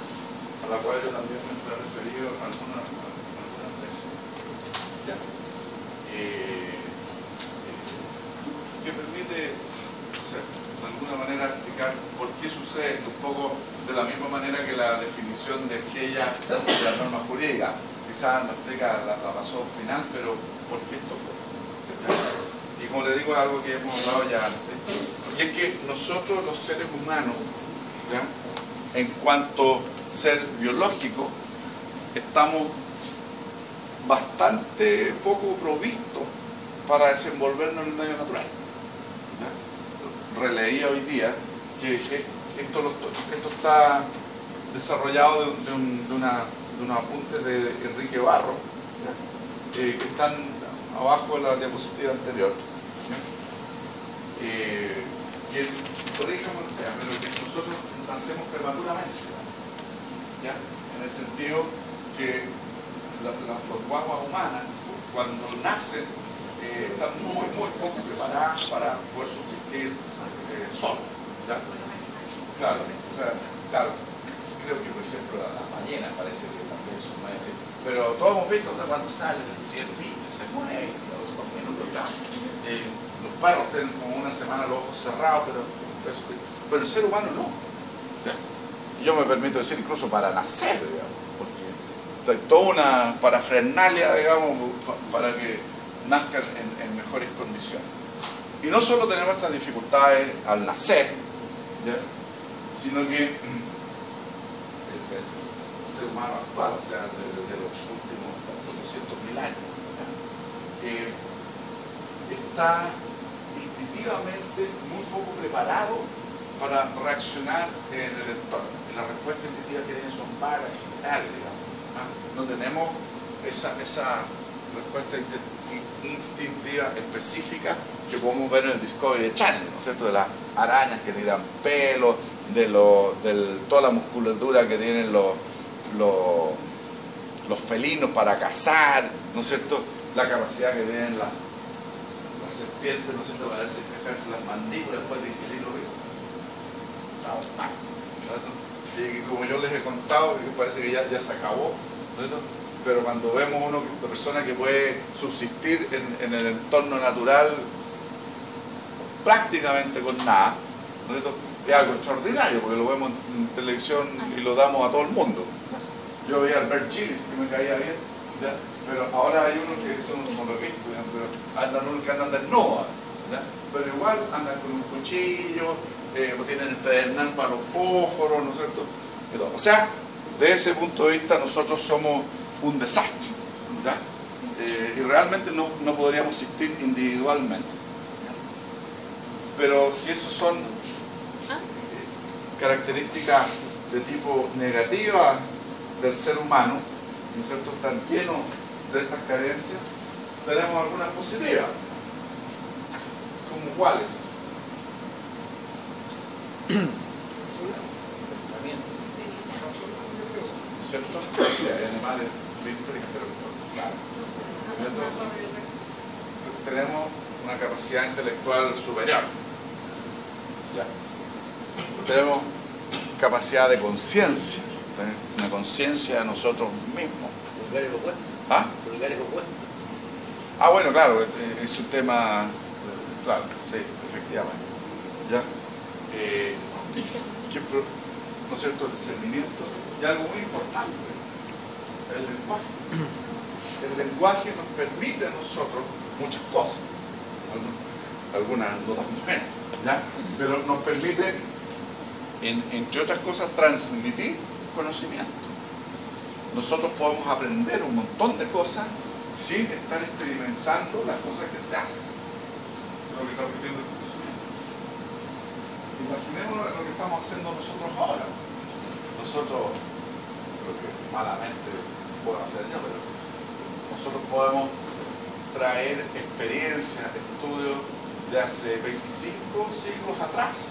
A: a la cual yo también me he referido algunas veces, ¿ya?, que permite, o sea, de alguna manera explicar por qué sucede esto, un poco de la misma manera que la definición de aquella de la norma jurídica quizás no explica la razón final, pero por qué esto ocurre. Y como le digo, es algo que hemos hablado ya antes, y es que nosotros los seres humanos, ¿ya?, en cuanto ser biológico, estamos bastante poco provistos para desenvolvernos en el medio natural, ¿ya? Releí hoy día que esto está desarrollado de un apunte de Enrique Barro, ¿ya?, que están abajo de la diapositiva anterior, que corríjame, pero que nosotros nacemos prematuramente, ¿ya?, en el sentido que las guaguas humanas, cuando nacen, están muy poco preparadas para poder subsistir solos, ¿ya? Claro, o sea, claro, creo que por ejemplo las ballenas parece que también son más así, pero todos hemos visto, o sea, cuando sale el ciervito se mueve a los 2 minutos ya, los perros tienen como una semana los ojos cerrados, pero el ser humano no, ¿ya? Yo me permito decir incluso para nacer, digamos, porque hay toda una parafernalia, digamos, para que nazcan en mejores condiciones. Y no solo tenemos estas dificultades al nacer, ¿ya?, sino que ser humano actual, o sea, de los últimos 200.000 años. Está instintivamente muy poco preparado para reaccionar en el entorno. Y las respuestas instintivas que tienen son vagas, generales, digamos. No tenemos esa respuesta instintiva específica que podemos ver en el Discovery Channel, ¿no es cierto? De las arañas que tiran pelo, de toda la musculatura que tienen los felinos para cazar, ¿no es cierto? La capacidad que tienen las serpientes, ¿no es cierto?, para despejarse las mandíbulas después de ingerir lo rico. Y como yo les he contado, que parece que ya se acabó, ¿no es cierto? Pero cuando vemos una persona que puede subsistir en el entorno natural prácticamente con nada, ¿no es cierto?, es algo extraordinario, porque lo vemos en televisión y lo damos a todo el mundo. Yo veía al Bert Gillis, que me caía bien, ¿ya? Pero ahora hay unos que son como los vistos, pero andan unos que andan desnudos, ¿ya? Pero igual andan con un cuchillo, tienen el pedernal para los fósforos, ¿no es cierto? O sea, de ese punto de vista nosotros somos un desastre, ¿ya? Y realmente no podríamos existir individualmente, ¿ya? Pero si esos son características de tipo negativa del ser humano, ¿no es cierto?, están llenos de estas carencias, tenemos algunas positivas, como cuáles.
B: Pensamiento.
A: ¿Cierto? Sí, hay animales bien pero claro. Tenemos una capacidad intelectual superior. Ya. Tenemos capacidad de conciencia, una conciencia de nosotros mismos.
B: Vulgares opuestos.
A: ¿Ah?
B: Vulgares opuestos.
A: Ah, bueno, claro, es un tema, claro, sí, efectivamente. ¿Ya? ¿No es cierto?, el discernimiento. Y algo muy importante, el lenguaje. El lenguaje nos permite a nosotros muchas cosas, algunas no tan buenas, ¿ya? Pero nos permite, entre otras cosas, transmitir conocimiento. Nosotros podemos aprender un montón de cosas sin estar experimentando las cosas que se hacen. Lo que está repitiendo el conocimiento. Imaginemos lo que estamos haciendo nosotros ahora. Nosotros, creo que malamente puedo hacer yo, pero nosotros podemos traer experiencias, estudios de hace 25 siglos atrás,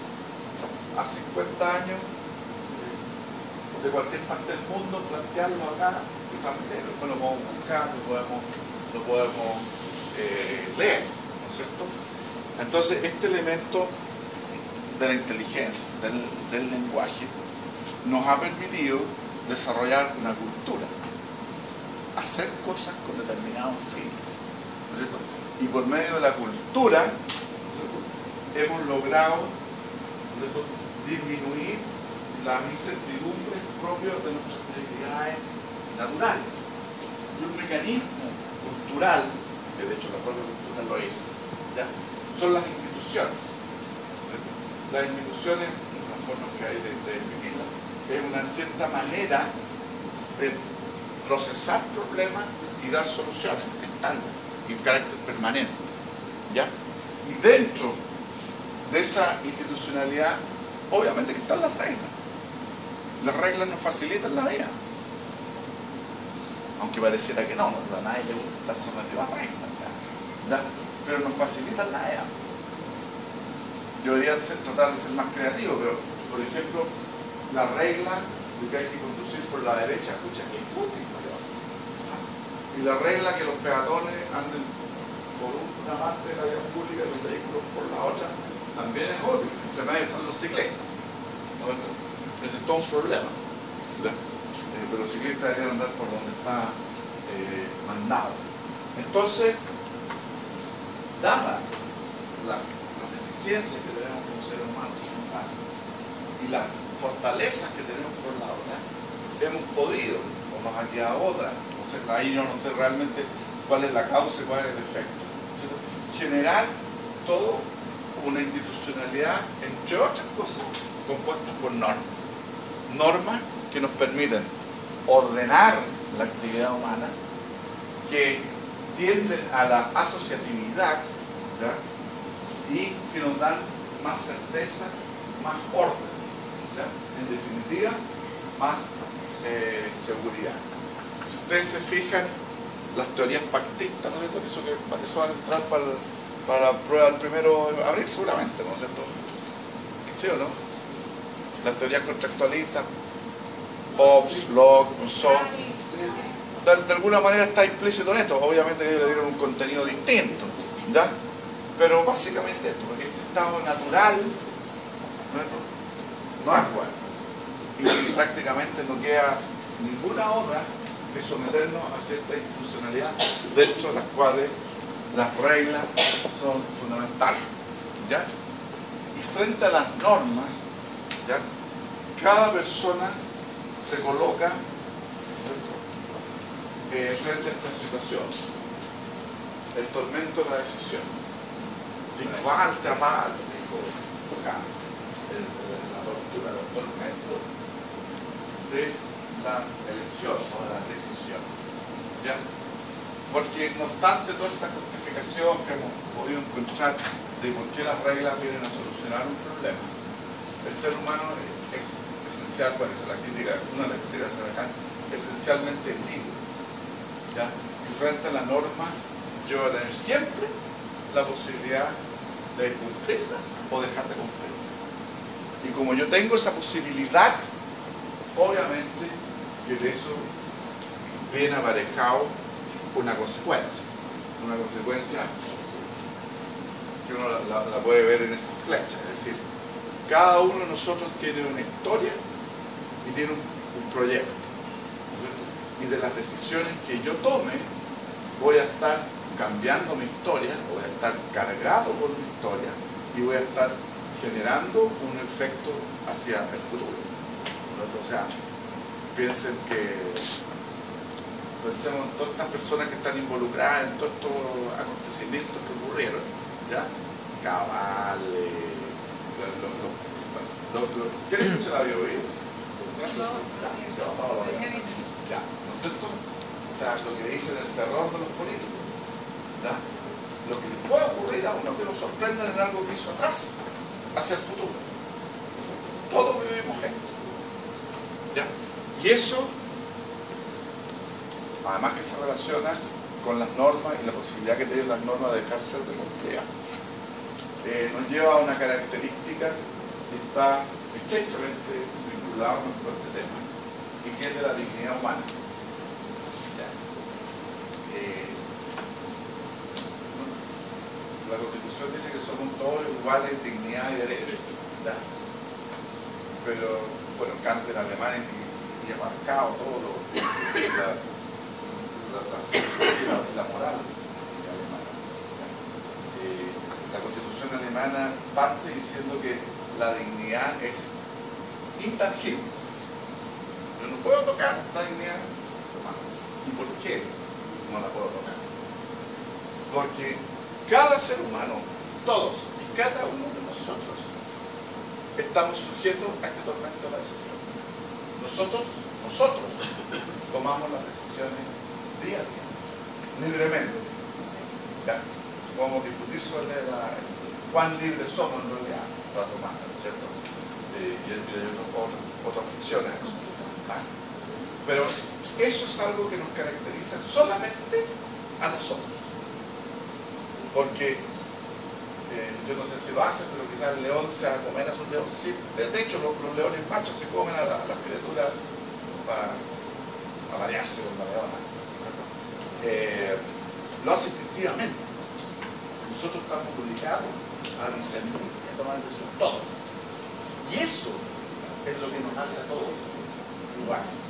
A: a 50 años, de cualquier parte del mundo, plantearlo acá y transmitirlo. Después lo podemos buscar, lo podemos leer, ¿no es cierto? Entonces, este elemento de la inteligencia, del lenguaje, nos ha permitido desarrollar una cultura, hacer cosas con determinados fines, ¿no es cierto? Y por medio de la cultura hemos logrado, ¿no es cierto?, disminuir las incertidumbres propias de nuestras actividades naturales. Y un mecanismo cultural, que de hecho la propia cultura lo es, ¿ya?, son las instituciones. Las instituciones, la forma que hay de definirlas, es una cierta manera de procesar problemas y dar soluciones estándar y de carácter permanente, ¿ya? Y dentro de esa institucionalidad, obviamente que están las reglas. Las reglas nos facilitan la vida, aunque pareciera que no, a nadie le gusta estar sometido a reglas, ¿ya? Pero nos facilitan la vida. Yo debería tratar de ser más creativo, pero por ejemplo, la regla de que hay que conducir por la derecha, escucha, que es útil, y la regla que los peatones anden por una parte de la vía pública y los vehículos por la otra, también es útil. Se me están los ciclistas, ¿no? Ese es todo un problema, ¿ya? Pero los ciclistas deben andar por donde está mandado. Entonces, dada las deficiencias que tenemos como seres humanos, ¿verdad?, y las fortalezas que tenemos por la otra, hemos podido, o nos ha quedado otra, no sé, ahí yo no sé realmente cuál es la causa y cuál es el efecto, ¿cierto?, generar toda una institucionalidad, entre otras cosas, compuesta por normas. normas que nos permiten ordenar la actividad humana, que tienden a la asociatividad, ¿ya? Y que nos dan más certeza, más orden, ¿ya? En definitiva, más seguridad. Si ustedes se fijan, las teorías pactistas, ¿no es cierto? Eso van a entrar para la prueba del 1 de abril seguramente, ¿no es cierto? ¿Sí o no? Las teorías contractualistas, Hobbes, Locke, Rousseau, de alguna manera está implícito en esto. Obviamente ellos le dieron un contenido distinto, ¿ya? Pero básicamente esto, porque este estado natural no es bueno. Y prácticamente no queda ninguna otra que someternos a cierta institucionalidad, dentro de las cuales las reglas son fundamentales, ¿ya? Y frente a las normas, ¿ya? Cada persona se coloca frente a esta situación. El tormento de la decisión. Dijo, alta mal, dijo Kant. La tortura del tormento de la elección o de la decisión. ¿Ya? Porque no obstante toda esta justificación que hemos podido encontrar de por qué las reglas vienen a solucionar un problema, el ser humano es esencial, bueno, es la crítica, una de las críticas de Kant, esencialmente libre. ¿Ya? Y frente a la norma, yo voy a tener siempre la posibilidad de cumplirla o dejar de cumplirla. Y como yo tengo esa posibilidad, obviamente que de eso viene aparejado una consecuencia que uno la puede ver en esas flechas. Es decir, cada uno de nosotros tiene una historia y tiene un proyecto, ¿no? Y de las decisiones que yo tome voy a estar cambiando mi historia, voy a estar cargado por mi historia y voy a estar generando un efecto hacia el futuro, ¿no? O sea, pensemos en todas estas personas que están involucradas en todos estos acontecimientos que ocurrieron, ¿ya? Cabal, ¿quieren escuchar la bio? Ya, ¿no es cierto? O sea, lo que dicen el terror de los políticos, ¿ya? Lo que les puede ocurrir a uno que lo sorprendan en algo que hizo atrás, hacia el futuro. Todos vivimos esto, ¿ya? Y eso, además que se relaciona con las normas y la posibilidad que tienen las normas de dejarse de cumplir, nos lleva a una característica que está estrechamente vinculada con todo este tema y que es de la dignidad humana. ¿Ya? La Constitución dice que somos todos iguales en dignidad y derechos, ¿ya? Pero bueno, Kant en alemán y ha marcado todo la moral alemana. La Constitución alemana parte diciendo que la dignidad es intangible. Yo no puedo tocar la dignidad humana. ¿Y por qué no la puedo tocar? Porque cada ser humano, todos y cada uno de nosotros, estamos sujetos a este tormento de la decisión. Nosotros tomamos las decisiones día a día, libremente. ¿Ya? Podemos discutir sobre cuán libres somos en realidad para tomarla, ¿no es cierto? Y hay otras opciones a eso. ¿Vale? Pero eso es algo que nos caracteriza solamente a nosotros. Porque yo no sé si lo hacen, pero quizás el león se va a comer a sus leones. Sí, de hecho, los leones machos se comen a las criaturas para variarse con la leona. Lo hace instintivamente. Nosotros estamos obligados a discernir y a tomar decisiones todos. Y eso es lo que nos hace a todos iguales.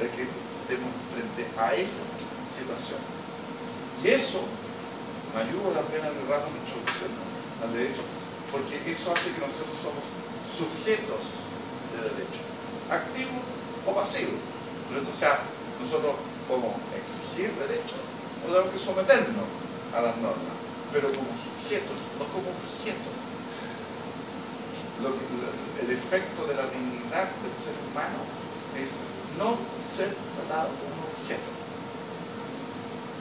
A: Es que estemos frente a esa situación. Y eso me ayuda también a mi ramo de introducción al derecho, porque eso hace que nosotros somos sujetos de derecho, activos o pasivos. O sea, nosotros podemos exigir derechos o tenemos que someternos a las normas, pero como sujetos, no como objetos. el efecto de la dignidad del ser humano es no ser tratado como un objeto,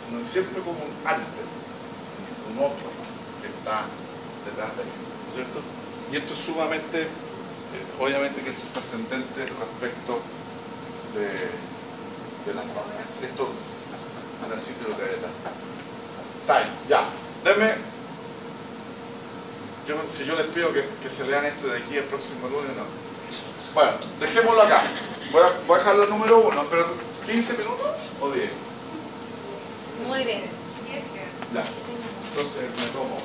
A: sino siempre como un alter, un otro que está detrás de él, ¿no es cierto? Y esto es sumamente, obviamente que esto es trascendente respecto de las normas. Esto en el sitio de lo que hay detrás. Time, ya. Deme. Si yo les pido que se lean esto de aquí el próximo lunes, no. Bueno, dejémoslo acá. Voy a dejar el número 1, pero 15 minutos o 10.
C: Muy bien.
A: Ya. Entonces me tomo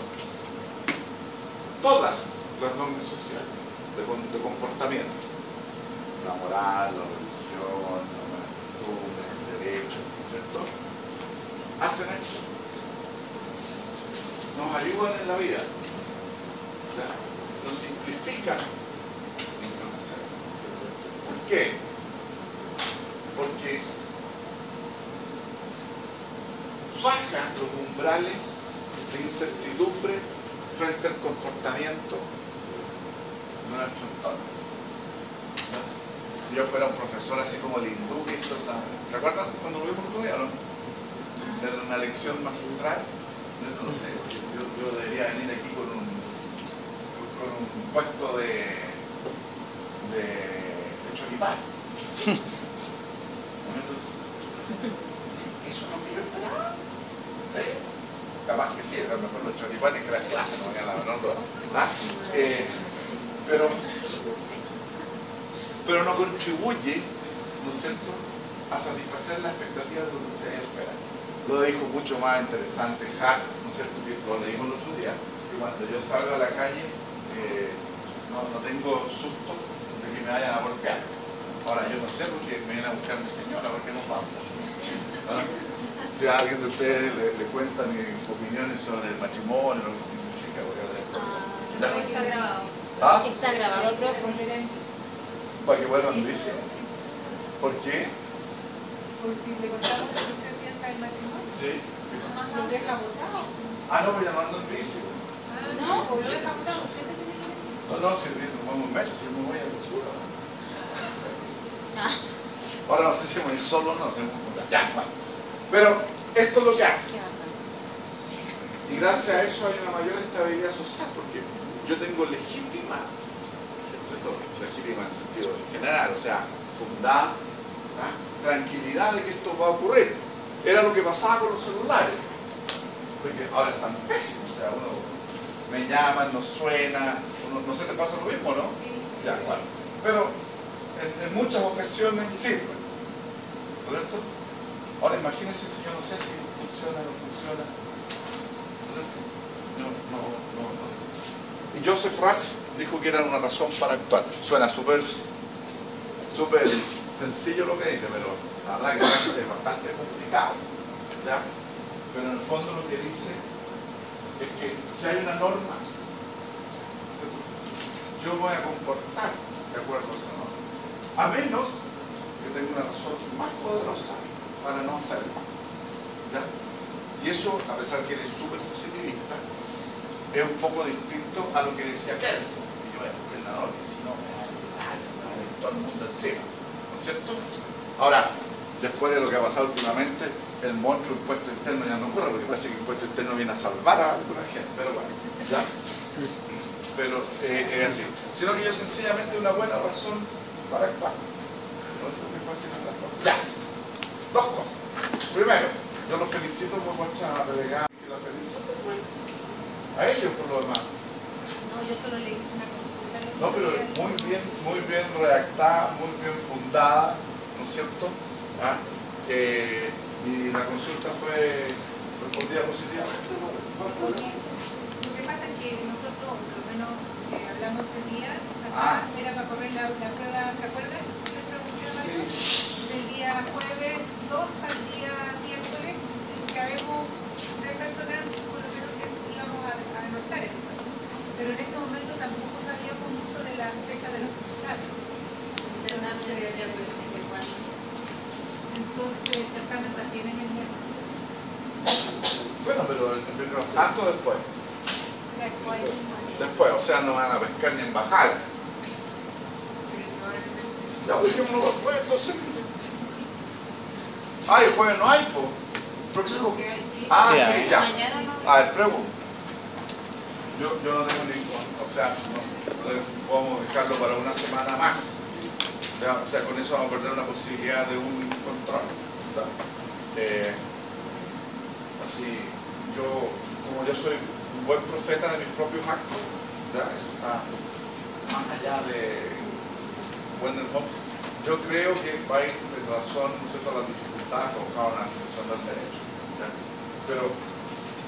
A: todas las normas sociales de comportamiento. La moral, la religión, la costumbre, el derecho, ¿cierto? Hacen esto. Nos ayudan en la vida. Nos simplifican. ¿Por qué? Porque bajan los umbrales de incertidumbre frente al comportamiento de nuestro entorno. Si yo fuera un profesor así como el hindú que hizo esa... ¿Se acuerdan cuando lo vimos el otro día, no? De una lección magistral. Yo no lo sé, yo debería venir aquí con un puesto de choripán. Eso es lo que yo esperaba. ¿Sí? Capaz que sí, a lo mejor los choripanes que eran clases, no venían a la menor duda. Pero no contribuye, ¿no es cierto?, a satisfacer las expectativas de lo que ustedes esperan. Lo dijo mucho más interesante Hack, ¿no es cierto?, que lo leímos el otro día, que cuando yo salgo a la calle no tengo susto de que me vayan a golpear. Ahora yo no sé por qué me viene a buscar mi señora, porque nos vamos. ¿Ah? Si a alguien de ustedes le cuentan opiniones sobre el matrimonio, lo que significa,
C: Está grabado.
A: ¿Ah?
C: Está grabado, profe.
A: Para que vuelvan dice. ¿Por qué?
F: Porque le contamos lo que usted piensa del matrimonio.
A: Sí.
F: Lo deja botado.
A: Ah, no, voy a ando en bici.
F: No, pues lo deja botado. Usted se tiene que ir.
A: No, si nos vamos en metro, si me voy a la sur. Ahora no sé si voy solo o no, se me ocurre. Ya, bueno. Pero esto es lo que hace. Y gracias a eso hay una mayor estabilidad social, porque yo tengo legítima en sentido general, o sea, fundada, tranquilidad de que esto va a ocurrir. Era lo que pasaba con los celulares, porque ahora están pésimos, o sea, uno me llaman, no suena, no sé, te pasa lo mismo, ¿no? Ya, bueno. Pero en muchas ocasiones sirve, ¿no es cierto? Ahora imagínense si yo no sé si funciona o no funciona, ¿no es cierto? No. Y Joseph Raz dijo que era una razón para actuar. Suena súper sencillo lo que dice, pero la verdad que es bastante complicado, ¿ya? Pero en el fondo lo que dice es que si hay una norma, yo voy a comportar de acuerdo a esa norma, a menos que tenga una razón más poderosa para no hacerlo, ¿ya? Y eso, a pesar que él es súper positivista, es un poco distinto a lo que decía Kelsen. Y yo voy a buscar la norma, que si no me va a llevar, se me va a ir todo el mundo encima, ¿no es cierto? Ahora, después de lo que ha pasado últimamente, el monstruo impuesto interno ya no ocurre, porque parece que el impuesto interno viene a salvar a alguna gente, pero bueno, ya. Pero es así. Sino que yo sencillamente una buena razón para actuar. No es muy fácil las cosas. Ya. Dos cosas. Primero, yo los felicito por vuestra delegada, que la felicito, pues, a ellos por lo demás.
F: No, yo solo le hice una consulta.
A: No, pero muy bien redactada, muy bien fundada, ¿no es cierto? ¿Ah? Y la consulta fue respondida positivamente.
F: Lo que pasa es que nosotros, por lo menos hablamos ese día, acá era para correr la prueba, ¿te acuerdas? Nuestra reunión del día jueves 2 al día miércoles, que habemos 3 personas, por lo menos que íbamos a anotar eso. Pero en ese momento tampoco sabíamos mucho de la fecha de los seminarios. Entonces, el certamen también es el miércoles.
A: Bueno, pero tanto después.
F: Claro.
A: Después, o sea, no van a pescar ni en bajar. Ya, dejémoslo después, entonces. Ah, el jueves no hay, pues. Próximo. Ah,
E: Sí,
A: sí, ya.
C: Mañana no.
A: A ver, pregunta. Yo no tengo ningún, o sea, podemos dejarlo para una semana más. ¿Ya? O sea, con eso vamos a perder una posibilidad de un control. ¿Ya? Así, como yo soy un buen profeta de mis propios actos, ¿ya? Eso está más allá de Wendelhoff. Yo creo que va a ir en razón, ¿no es cierto?, a las dificultades provocadas en la definición del derecho. ¿Ya? Pero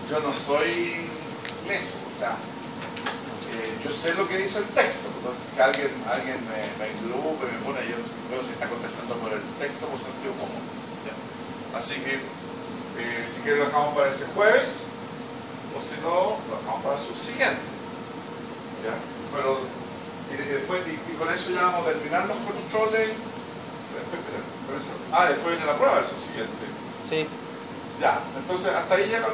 A: yo no soy leso, o sea, yo sé lo que dice el texto. Entonces, si alguien me engrupe, me pone, yo veo si está contestando por el texto por sentido común. ¿Ya? Así que, si quieren lo dejamos para ese jueves, o si no, lo dejamos para el subsiguiente. ¿Ya? Pero, y con eso ya vamos a terminar los controles. Después viene la prueba del subsiguiente.
E: Sí.
A: Ya, entonces hasta ahí llegan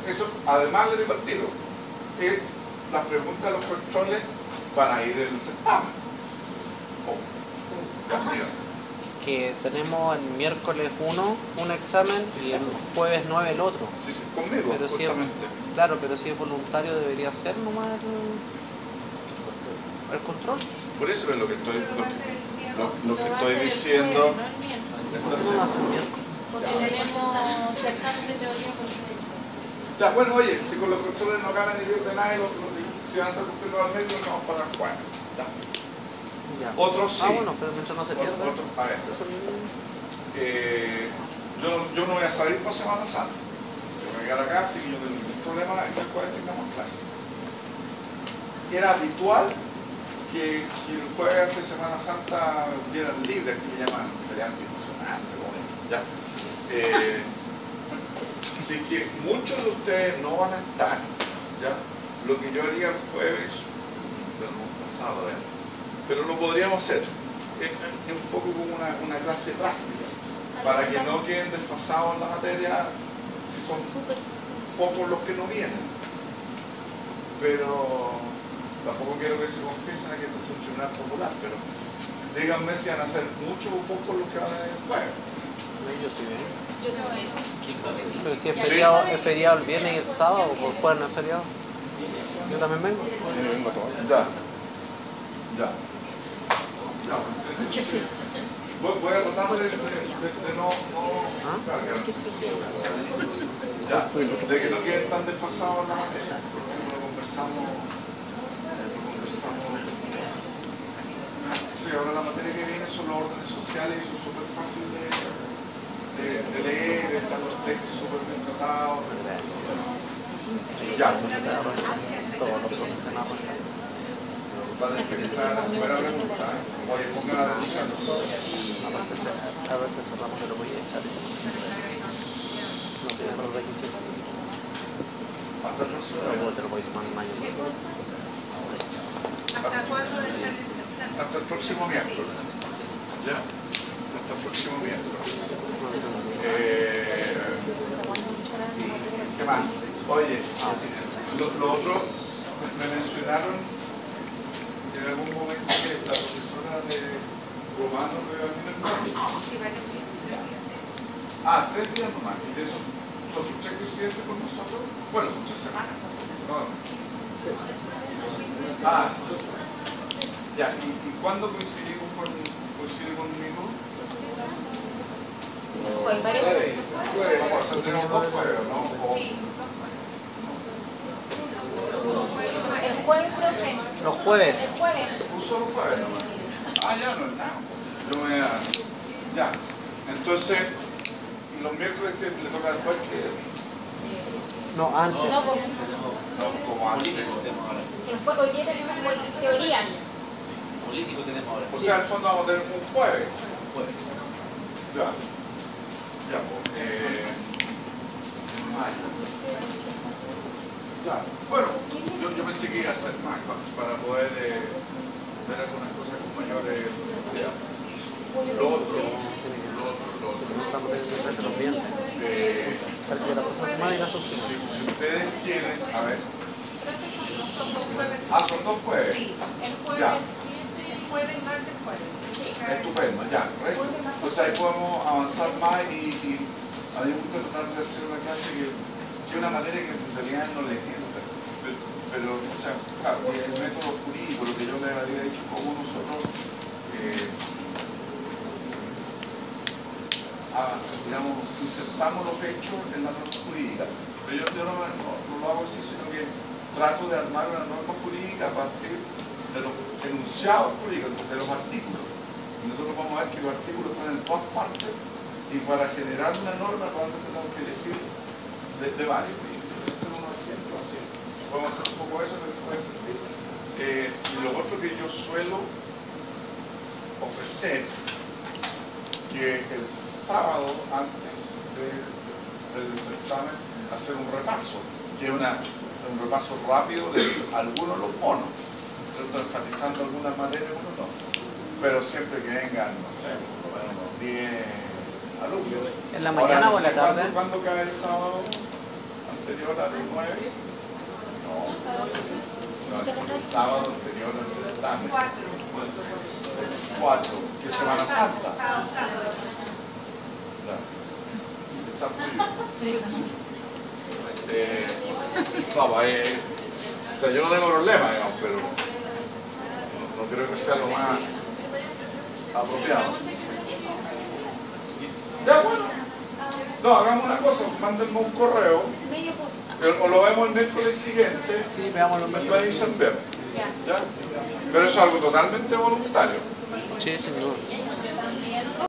A: eso, además de divertido, las preguntas de los controles van a ir en el certamen.
E: Que tenemos el miércoles 1 un examen y el jueves 9 el otro.
A: Sí, conmigo,
E: Pero si es,
A: justamente.
E: claro, pero si es voluntario debería ser nomás el control.
A: Por eso es lo que estoy, lo que
C: Lo va a
A: estoy
C: hacer el
A: diciendo.
C: jueves, no el miércoles.
A: Entonces,
E: No, el miércoles.
C: Porque tenemos certamen de teoría por
A: ya, bueno, oye, si con los controles no ganan ni de nada, si van a estar cumpliendo al medio, vamos para el jueves. Ya.
E: Ya.
A: Otros sí.
E: Bueno, pero mientras no se pierda.
A: A ver, yo no voy a salir para Semana Santa. Yo voy a llegar acá, así que yo no tengo ningún problema en que el jueves tengamos clase. Era habitual que el jueves de Semana Santa dieran libre, que le llaman feriado internacional, ¿ya? Así que muchos de ustedes no van a estar, ¿ya? Lo que yo haría el jueves, pasado, ¿eh? Pero lo podríamos hacer. Es un poco como una clase práctica, para que no queden desfasados en la materia si son pocos los que no vienen. Pero tampoco quiero que se confiesen a que esto es un tribunal popular, pero díganme si van a ser muchos o pocos los que van a ir el jueves.
E: Yo estoy bien.
C: Yo creo que
E: Pero si es feriado el viernes y el sábado, pues el jueves no es feriado. Yo también vengo.
D: Yo vengo todo.
A: Ya. Voy a tratar de no de que no queden tan desfasados en la materia, porque lo conversamos. Sí, ahora la materia que viene son los órdenes sociales y son súper fáciles de leer, están los textos súper bien tratados. Ya.
E: Todos los profesionales.
A: Para despenetrar la primera pregunta, oye, pongan la atención.
E: Aparte cerramos que lo voy a echar. No tiene los requisitos.
A: Hasta el próximo
E: Pero te lo voy a tomar en mayo.
F: ¿Hasta cuándo está el certamen?
A: Hasta el próximo miércoles. ¿Ya? Hasta el próximo miércoles. ¿Qué más? Oye, lo otro, me mencionaron en algún momento que la profesora de romano me iba a venir. 3 días nomás. Y de esos son 3 coincidentes con nosotros. Bueno, son 3 semanas. No. Ya. ¿Y cuándo coincide conmigo?
C: Jueves, parece.
A: Vamos a hacer tenemos 2 jueves, ¿no?
C: El jueves, profe.
E: Los jueves.
C: El jueves.
A: Un solo jueves nomás. Ya no es nada. Yo voy a. Ya. Entonces, ¿y los miércoles le toca después que.?
E: No, antes.
C: No, pues,
A: No, como antes.
C: el jueves hoy día tenemos teoría.
B: Político tenemos ahora.
A: O sea, al fondo vamos a tener un jueves. Ya. Ya, pues. Ya. Bueno, yo pensé que iba a ser más para poder ver algunas cosas con mayores profundidad. Lo otro.
E: Estamos teniendo que hacer los viernes. parece que la próxima semana y la subsiguiente.
A: Si ustedes quieren, a ver.
F: Son 2 jueves.
A: Ah, son 2 jueves.
F: Sí,
C: El jueves
A: Ya.
F: jueves, martes, jueves.
A: Estupendo, ya, correcto. Entonces ahí podemos avanzar más y a mí me gusta tratar de hacer una clase que de una manera que en realidad no le entra. Pero, o sea, claro, el método jurídico, lo que yo les había dicho, como nosotros digamos, insertamos los hechos en la norma jurídica. Pero yo no lo hago así, sino que trato de armar una norma jurídica a partir de los enunciados jurídicos, de los artículos. Y nosotros vamos a ver que los artículos están en todas partes y para generar una norma probablemente tenemos que elegir de varios. Y hacer unos ejemplos así. Podemos hacer un poco eso en el que puede servir. Y lo otro que yo suelo ofrecer, que el sábado antes del certamen hacer un repaso, que es un repaso rápido de algunos de los bonos, enfatizando algunas materias, algunos no. Pero siempre que vengan, no sé, por lo menos unos 10 alumnos.
E: ¿En la mañana
A: Ahora, no
E: o en la
A: sé
E: tarde?
A: ¿Cuándo cae el sábado anterior a las 9? No, el sábado anterior al certamen. 4, que es Semana Santa. Ya. It's up to you. No, o sea, yo no tengo problema, digamos, pero no creo que sea lo más apropiado. Ya, bueno. No, hagamos una cosa, mándenme un correo,
C: medio punto.
A: o lo vemos el miércoles siguiente,
E: Sí, veamos los
A: y me
E: miércoles.
A: dicen ver.
C: Ya.
A: ¿Ya? Pero eso es algo totalmente voluntario.
E: Sí, sin duda.